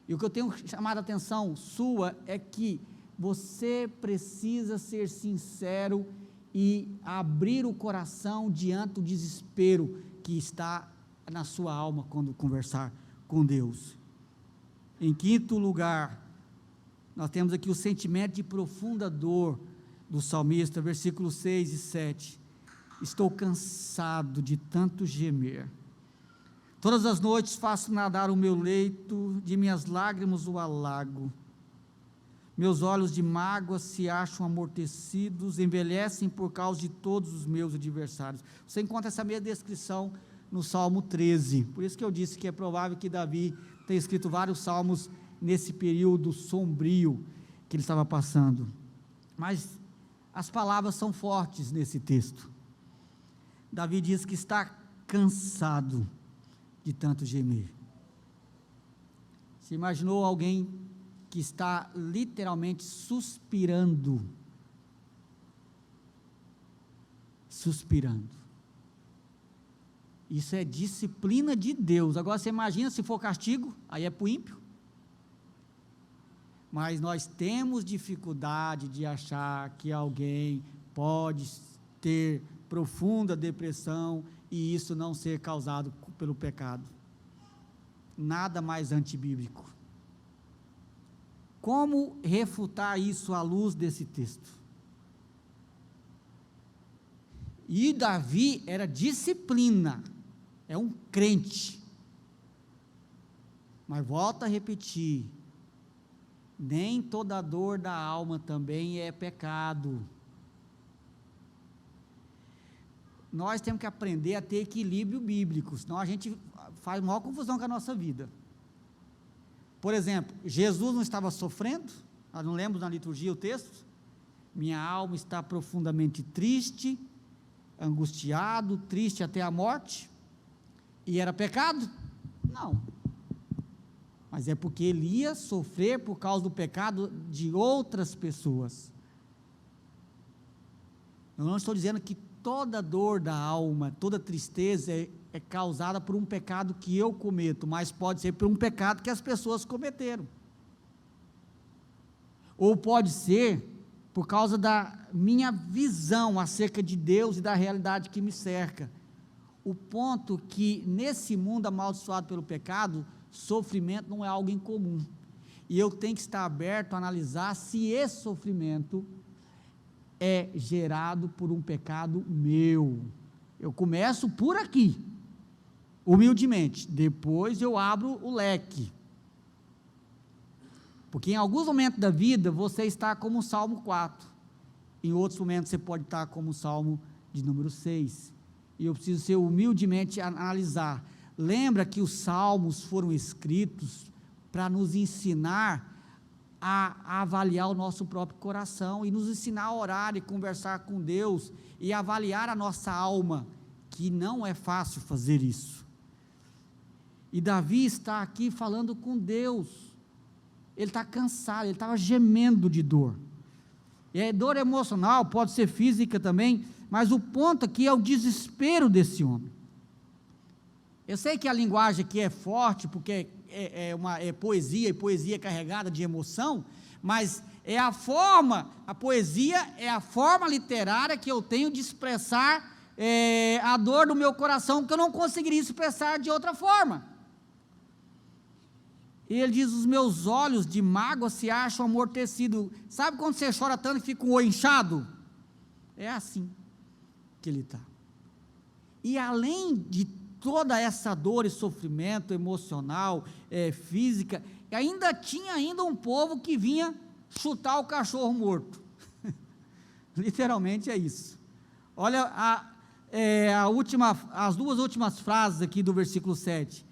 E o que eu tenho chamado a atenção sua é que você precisa ser sincero e abrir o coração diante do desespero que está na sua alma quando conversar com Deus. Em quinto lugar, nós temos aqui o sentimento de profunda dor do salmista, versículos 6 e 7. Estou cansado de tanto gemer. Todas as noites faço nadar o meu leito, de minhas lágrimas o alago. Meus olhos de mágoa se acham amortecidos, envelhecem por causa de todos os meus adversários. Você encontra essa mesma descrição no Salmo 13. Por isso que eu disse que é provável que Davi tenha escrito vários salmos nesse período sombrio que ele estava passando. Mas as palavras são fortes nesse texto. Davi diz que está cansado de tanto gemer. Você imaginou alguém que está literalmente suspirando? Suspirando. Isso é disciplina de Deus. Agora você imagina se for castigo, aí é para o ímpio. Mas nós temos dificuldade de achar que alguém pode ter profunda depressão e isso não ser causado pelo pecado. Nada mais antibíblico. Como refutar isso à luz desse texto? E Davi era disciplina, é um crente. Mas volto a repetir, nem toda dor da alma também é pecado. Nós temos que aprender a ter equilíbrio bíblico, senão a gente faz maior confusão com a nossa vida. Por exemplo, Jesus não estava sofrendo? Nós não lemos na liturgia o texto? Minha alma está profundamente triste, angustiado, triste até a morte. E era pecado? Não. Mas é porque ele ia sofrer por causa do pecado de outras pessoas. Eu não estou dizendo que toda dor da alma, toda tristeza é causada por um pecado que eu cometo, mas pode ser por um pecado que as pessoas cometeram. Ou pode ser por causa da minha visão acerca de Deus e da realidade que me cerca. O ponto que nesse mundo amaldiçoado pelo pecado, sofrimento não é algo incomum. E eu tenho que estar aberto a analisar se esse sofrimento é gerado por um pecado meu. Eu começo por aqui. humildemente. Depois eu abro o leque. Porque em alguns momentos da vida você está como o Salmo 4. Em outros momentos você pode estar como o Salmo de número 6. E eu preciso ser humildemente analisar. Lembra que os salmos foram escritos para nos ensinar a avaliar o nosso próprio coração e nos ensinar a orar e conversar com Deus e avaliar a nossa alma, que não é fácil fazer isso. E Davi está aqui falando com Deus. Ele está cansado, ele estava gemendo de dor. E a dor emocional pode ser física também, mas o ponto aqui é o desespero desse homem. Eu sei que a linguagem aqui é forte, porque é poesia, e poesia carregada de emoção, mas a poesia é a forma literária que eu tenho de expressar a dor do meu coração, que eu não conseguiria expressar de outra forma. E ele diz, os meus olhos de mágoa se acham amortecidos. Sabe quando você chora tanto que fica o olho inchado? É assim que ele está. E além de toda essa dor e sofrimento emocional, física, ainda tinha um povo que vinha chutar o cachorro morto. Literalmente é isso. Olha as duas últimas frases aqui do versículo 7.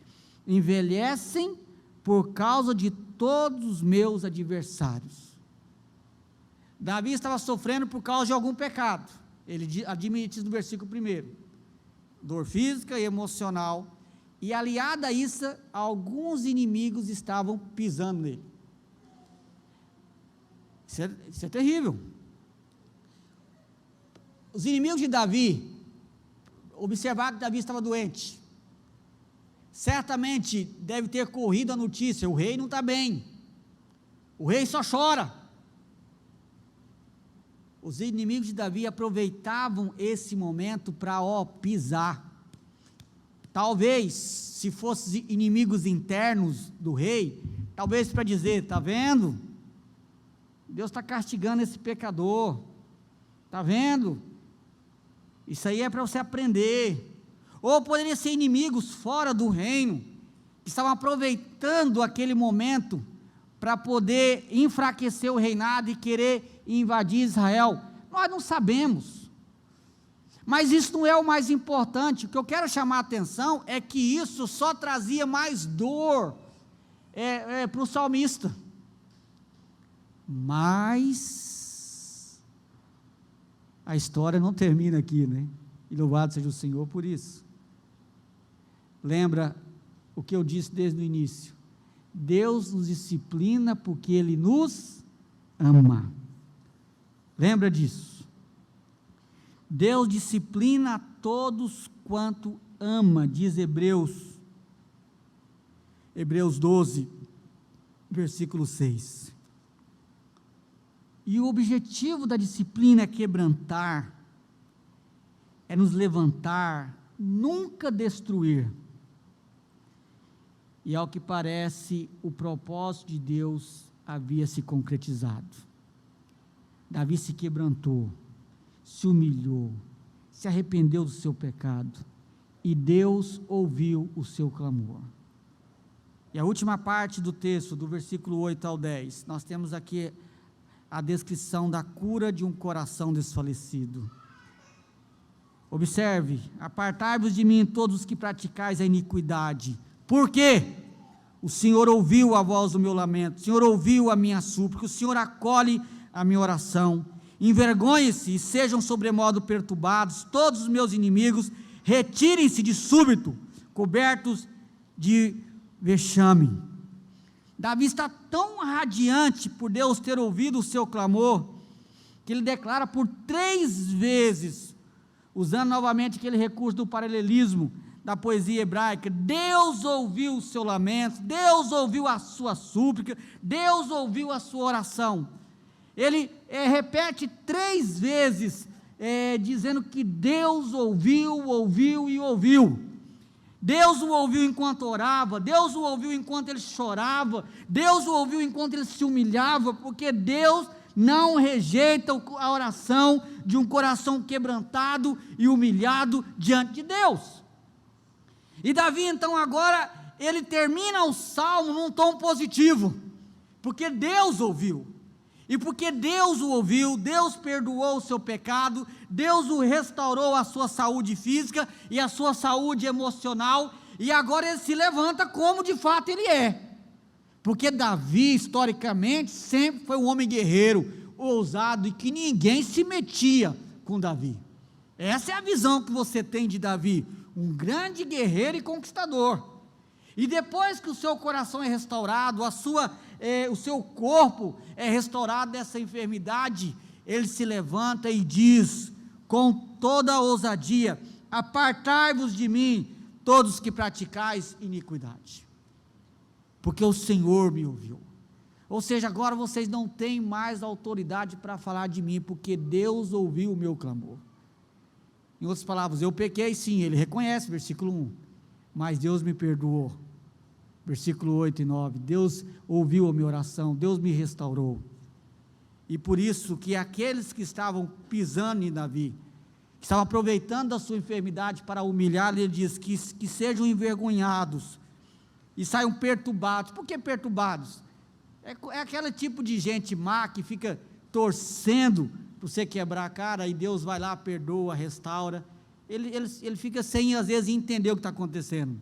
Envelhecem por causa de todos os meus adversários. Davi estava sofrendo por causa de algum pecado. Ele admite isso no versículo 1. Dor física e emocional, e aliada a isso, alguns inimigos estavam pisando nele. Isso é terrível. Os inimigos de Davi observaram que Davi estava doente. Certamente deve ter corrido a notícia, o rei não está bem, o rei só chora. Os inimigos de Davi aproveitavam esse momento para pisar. Talvez, se fossem inimigos internos do rei, talvez para dizer, está vendo? Deus está castigando esse pecador, está vendo? Isso aí é para você aprender. Ou poderia ser inimigos fora do reino, que estavam aproveitando aquele momento para poder enfraquecer o reinado e querer invadir Israel. Nós não sabemos, mas isso não é o mais importante. O que eu quero chamar a atenção é que isso só trazia mais dor para o salmista. Mas a história não termina aqui, né? E louvado seja o Senhor por isso. Lembra o que eu disse desde o início? Deus nos disciplina porque Ele nos ama. Lembra disso? Deus disciplina a todos quanto ama, diz Hebreus 12, versículo 6. E o objetivo da disciplina é quebrantar, é nos levantar, nunca destruir. E ao que parece, o propósito de Deus havia se concretizado. Davi se quebrantou, se humilhou, se arrependeu do seu pecado, e Deus ouviu o seu clamor. E a última parte do texto, do versículo 8 ao 10, nós temos aqui a descrição da cura de um coração desfalecido. Observe, apartai-vos de mim todos os que praticais a iniquidade. Por quê? O Senhor ouviu a voz do meu lamento, o Senhor ouviu a minha súplica, o Senhor acolhe a minha oração. Envergonhem-se e sejam sobremodo perturbados todos os meus inimigos, retirem-se de súbito, cobertos de vexame. Davi está tão radiante por Deus ter ouvido o seu clamor, que ele declara por 3 vezes, usando novamente aquele recurso do paralelismo da poesia hebraica: Deus ouviu o seu lamento, Deus ouviu a sua súplica, Deus ouviu a sua oração. Ele repete 3 vezes, dizendo que Deus ouviu e ouviu. Deus o ouviu enquanto orava, Deus o ouviu enquanto ele chorava, Deus o ouviu enquanto ele se humilhava, porque Deus não rejeita a oração de um coração quebrantado e humilhado diante de Deus. E Davi, então, agora, ele termina o salmo num tom positivo, porque Deus ouviu, e porque Deus o ouviu, Deus perdoou o seu pecado, Deus o restaurou a sua saúde física e a sua saúde emocional, e agora ele se levanta como de fato ele é, porque Davi, historicamente, sempre foi um homem guerreiro, ousado, e que ninguém se metia com Davi. Essa é a visão que você tem de Davi, um grande guerreiro e conquistador. E depois que o seu coração é restaurado, o seu corpo é restaurado dessa enfermidade, ele se levanta e diz, com toda a ousadia: apartai-vos de mim, todos que praticais iniquidade, porque o Senhor me ouviu. Ou seja, agora vocês não têm mais autoridade para falar de mim, porque Deus ouviu o meu clamor. Em outras palavras, eu pequei sim, ele reconhece, versículo 1, mas Deus me perdoou, versículo 8 e 9, Deus ouviu a minha oração, Deus me restaurou, e por isso que aqueles que estavam pisando em Davi, que estavam aproveitando da sua enfermidade para humilhar, ele diz que sejam envergonhados, e saiam perturbados. Por que perturbados? É aquele tipo de gente má, que fica torcendo para você quebrar a cara, e Deus vai lá, perdoa, restaura, ele fica sem às vezes entender o que está acontecendo,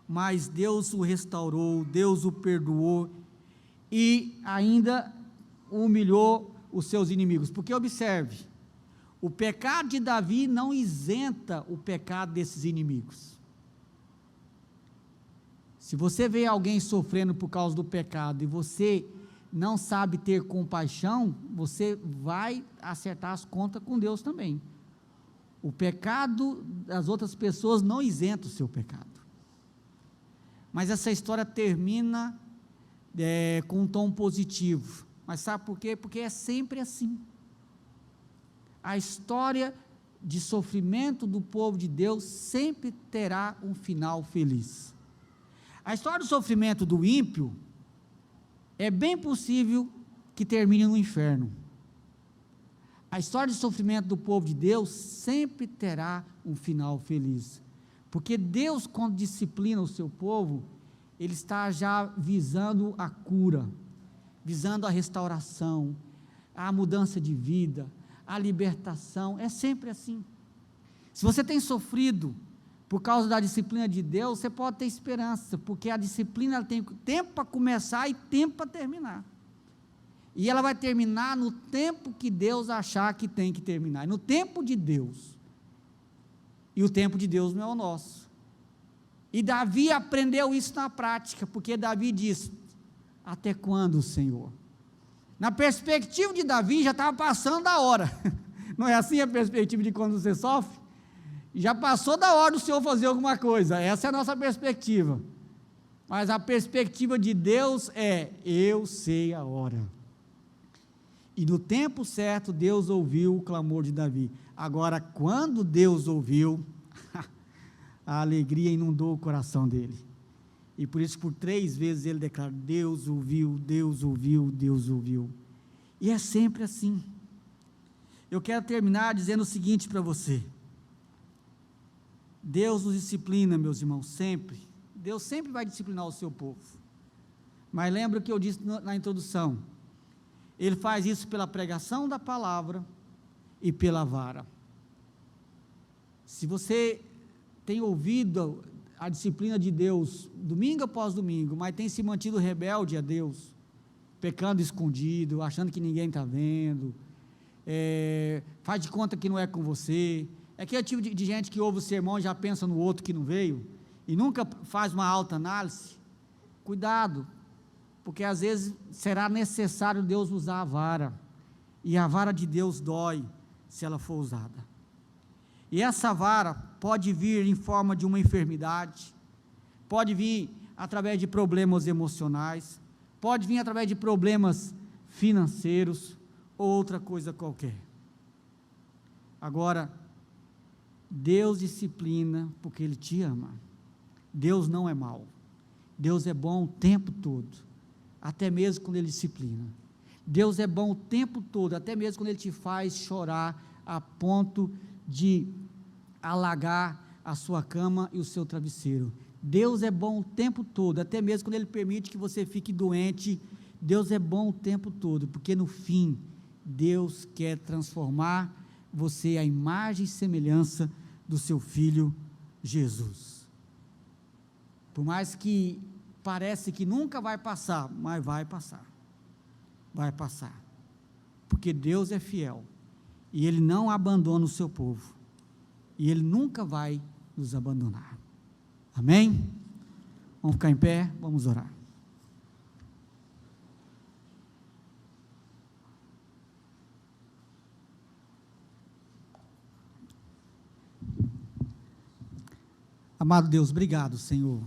mas Deus o restaurou, Deus o perdoou, e ainda humilhou os seus inimigos, porque observe, o pecado de Davi não isenta o pecado desses inimigos. Se você vê alguém sofrendo por causa do pecado, e você não sabe ter compaixão, você vai acertar as contas com Deus também. O pecado das outras pessoas não isenta o seu pecado. Mas essa história termina com um tom positivo. Mas sabe por quê? Porque é sempre assim. A história de sofrimento do povo de Deus sempre terá um final feliz. A história do sofrimento do ímpio é bem possível que termine no inferno. A história de sofrimento do povo de Deus sempre terá um final feliz, porque Deus, quando disciplina o seu povo, ele está já visando a cura, visando a restauração, a mudança de vida, a libertação. É sempre assim. Se você tem sofrido por causa da disciplina de Deus, você pode ter esperança, porque a disciplina ela tem tempo para começar e tempo para terminar, e ela vai terminar no tempo que Deus achar que tem que terminar, no tempo de Deus, e o tempo de Deus não é o nosso, e Davi aprendeu isso na prática, porque Davi disse: até quando, Senhor? Na perspectiva de Davi, já estava passando da hora, não é assim a perspectiva de quando você sofre? Já passou da hora do Senhor fazer alguma coisa, essa é a nossa perspectiva, mas a perspectiva de Deus é: eu sei a hora, e no tempo certo Deus ouviu o clamor de Davi. Agora, quando Deus ouviu, a alegria inundou o coração dele, e por isso por 3 vezes ele declara: Deus ouviu, Deus ouviu, Deus ouviu, e é sempre assim. Eu quero terminar dizendo o seguinte para você: Deus nos disciplina, meus irmãos, sempre. Deus sempre vai disciplinar o seu povo, mas lembra o que eu disse na introdução, ele faz isso pela pregação da palavra e pela vara. Se você tem ouvido a disciplina de Deus, domingo após domingo, mas tem se mantido rebelde a Deus, pecando escondido, achando que ninguém está vendo, faz de conta que não é com você, é aquele tipo de gente que ouve o sermão e já pensa no outro que não veio, e nunca faz uma alta análise. Cuidado, porque às vezes será necessário Deus usar a vara, e a vara de Deus dói, se ela for usada, e essa vara pode vir em forma de uma enfermidade, pode vir através de problemas emocionais, pode vir através de problemas financeiros, ou outra coisa qualquer. Agora, Deus disciplina porque Ele te ama. Deus não é mau, Deus é bom o tempo todo, até mesmo quando Ele disciplina. Deus é bom o tempo todo, até mesmo quando Ele te faz chorar a ponto de alagar a sua cama e o seu travesseiro. Deus é bom o tempo todo, até mesmo quando Ele permite que você fique doente. Deus é bom o tempo todo, porque no fim, Deus quer transformar você à imagem e semelhança do seu Filho Jesus. Por mais que parece que nunca vai passar, mas vai passar. Vai passar. Porque Deus é fiel. E Ele não abandona o seu povo. E Ele nunca vai nos abandonar. Amém? Vamos ficar em pé, vamos orar. Amado Deus, obrigado, Senhor.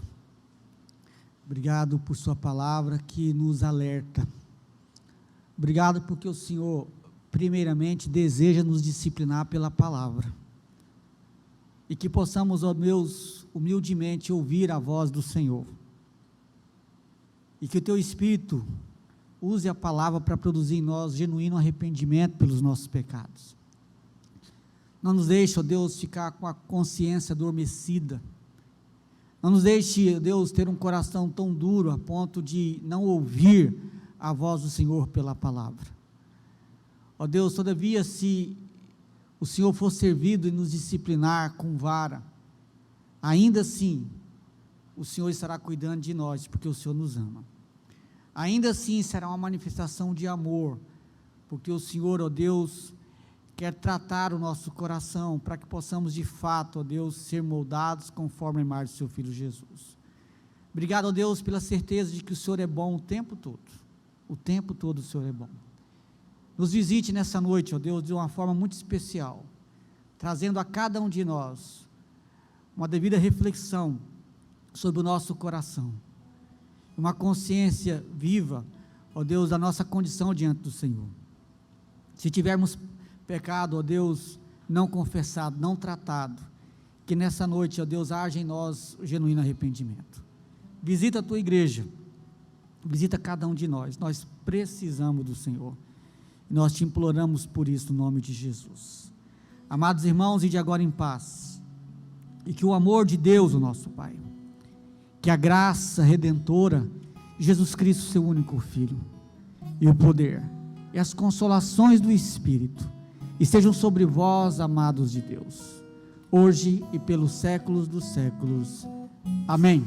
Obrigado por sua palavra que nos alerta. Obrigado porque o Senhor, primeiramente, deseja nos disciplinar pela palavra. E que possamos, ó Deus, humildemente ouvir a voz do Senhor. E que o Teu Espírito use a palavra para produzir em nós genuíno arrependimento pelos nossos pecados. Não nos deixe, ó Deus, ficar com a consciência adormecida. Não nos deixe, ó Deus, ter um coração tão duro a ponto de não ouvir a voz do Senhor pela palavra. Ó Deus, todavia, se o Senhor for servido e nos disciplinar com vara, ainda assim, o Senhor estará cuidando de nós, porque o Senhor nos ama. Ainda assim, será uma manifestação de amor, porque o Senhor, ó Deus, quer tratar o nosso coração, para que possamos de fato, ó Deus, ser moldados conforme a imagem do seu Filho Jesus. Obrigado, ó Deus, pela certeza de que o Senhor é bom o tempo todo. O tempo todo o Senhor é bom. Nos visite nessa noite, ó Deus, de uma forma muito especial, trazendo a cada um de nós uma devida reflexão sobre o nosso coração, uma consciência viva, ó Deus, da nossa condição diante do Senhor. Se tivermos pecado, ó Deus, não confessado, não tratado, que nessa noite, ó Deus, haja em nós genuíno arrependimento. Visita a tua igreja, visita cada um de nós precisamos do Senhor. Nós te imploramos por isso, no nome de Jesus. Amados irmãos, ide agora em paz, e que o amor de Deus, o nosso Pai, que a graça redentora de Jesus Cristo, seu único Filho, e o poder, e as consolações do Espírito, estejam sobre vós, amados de Deus, hoje e pelos séculos dos séculos. Amém.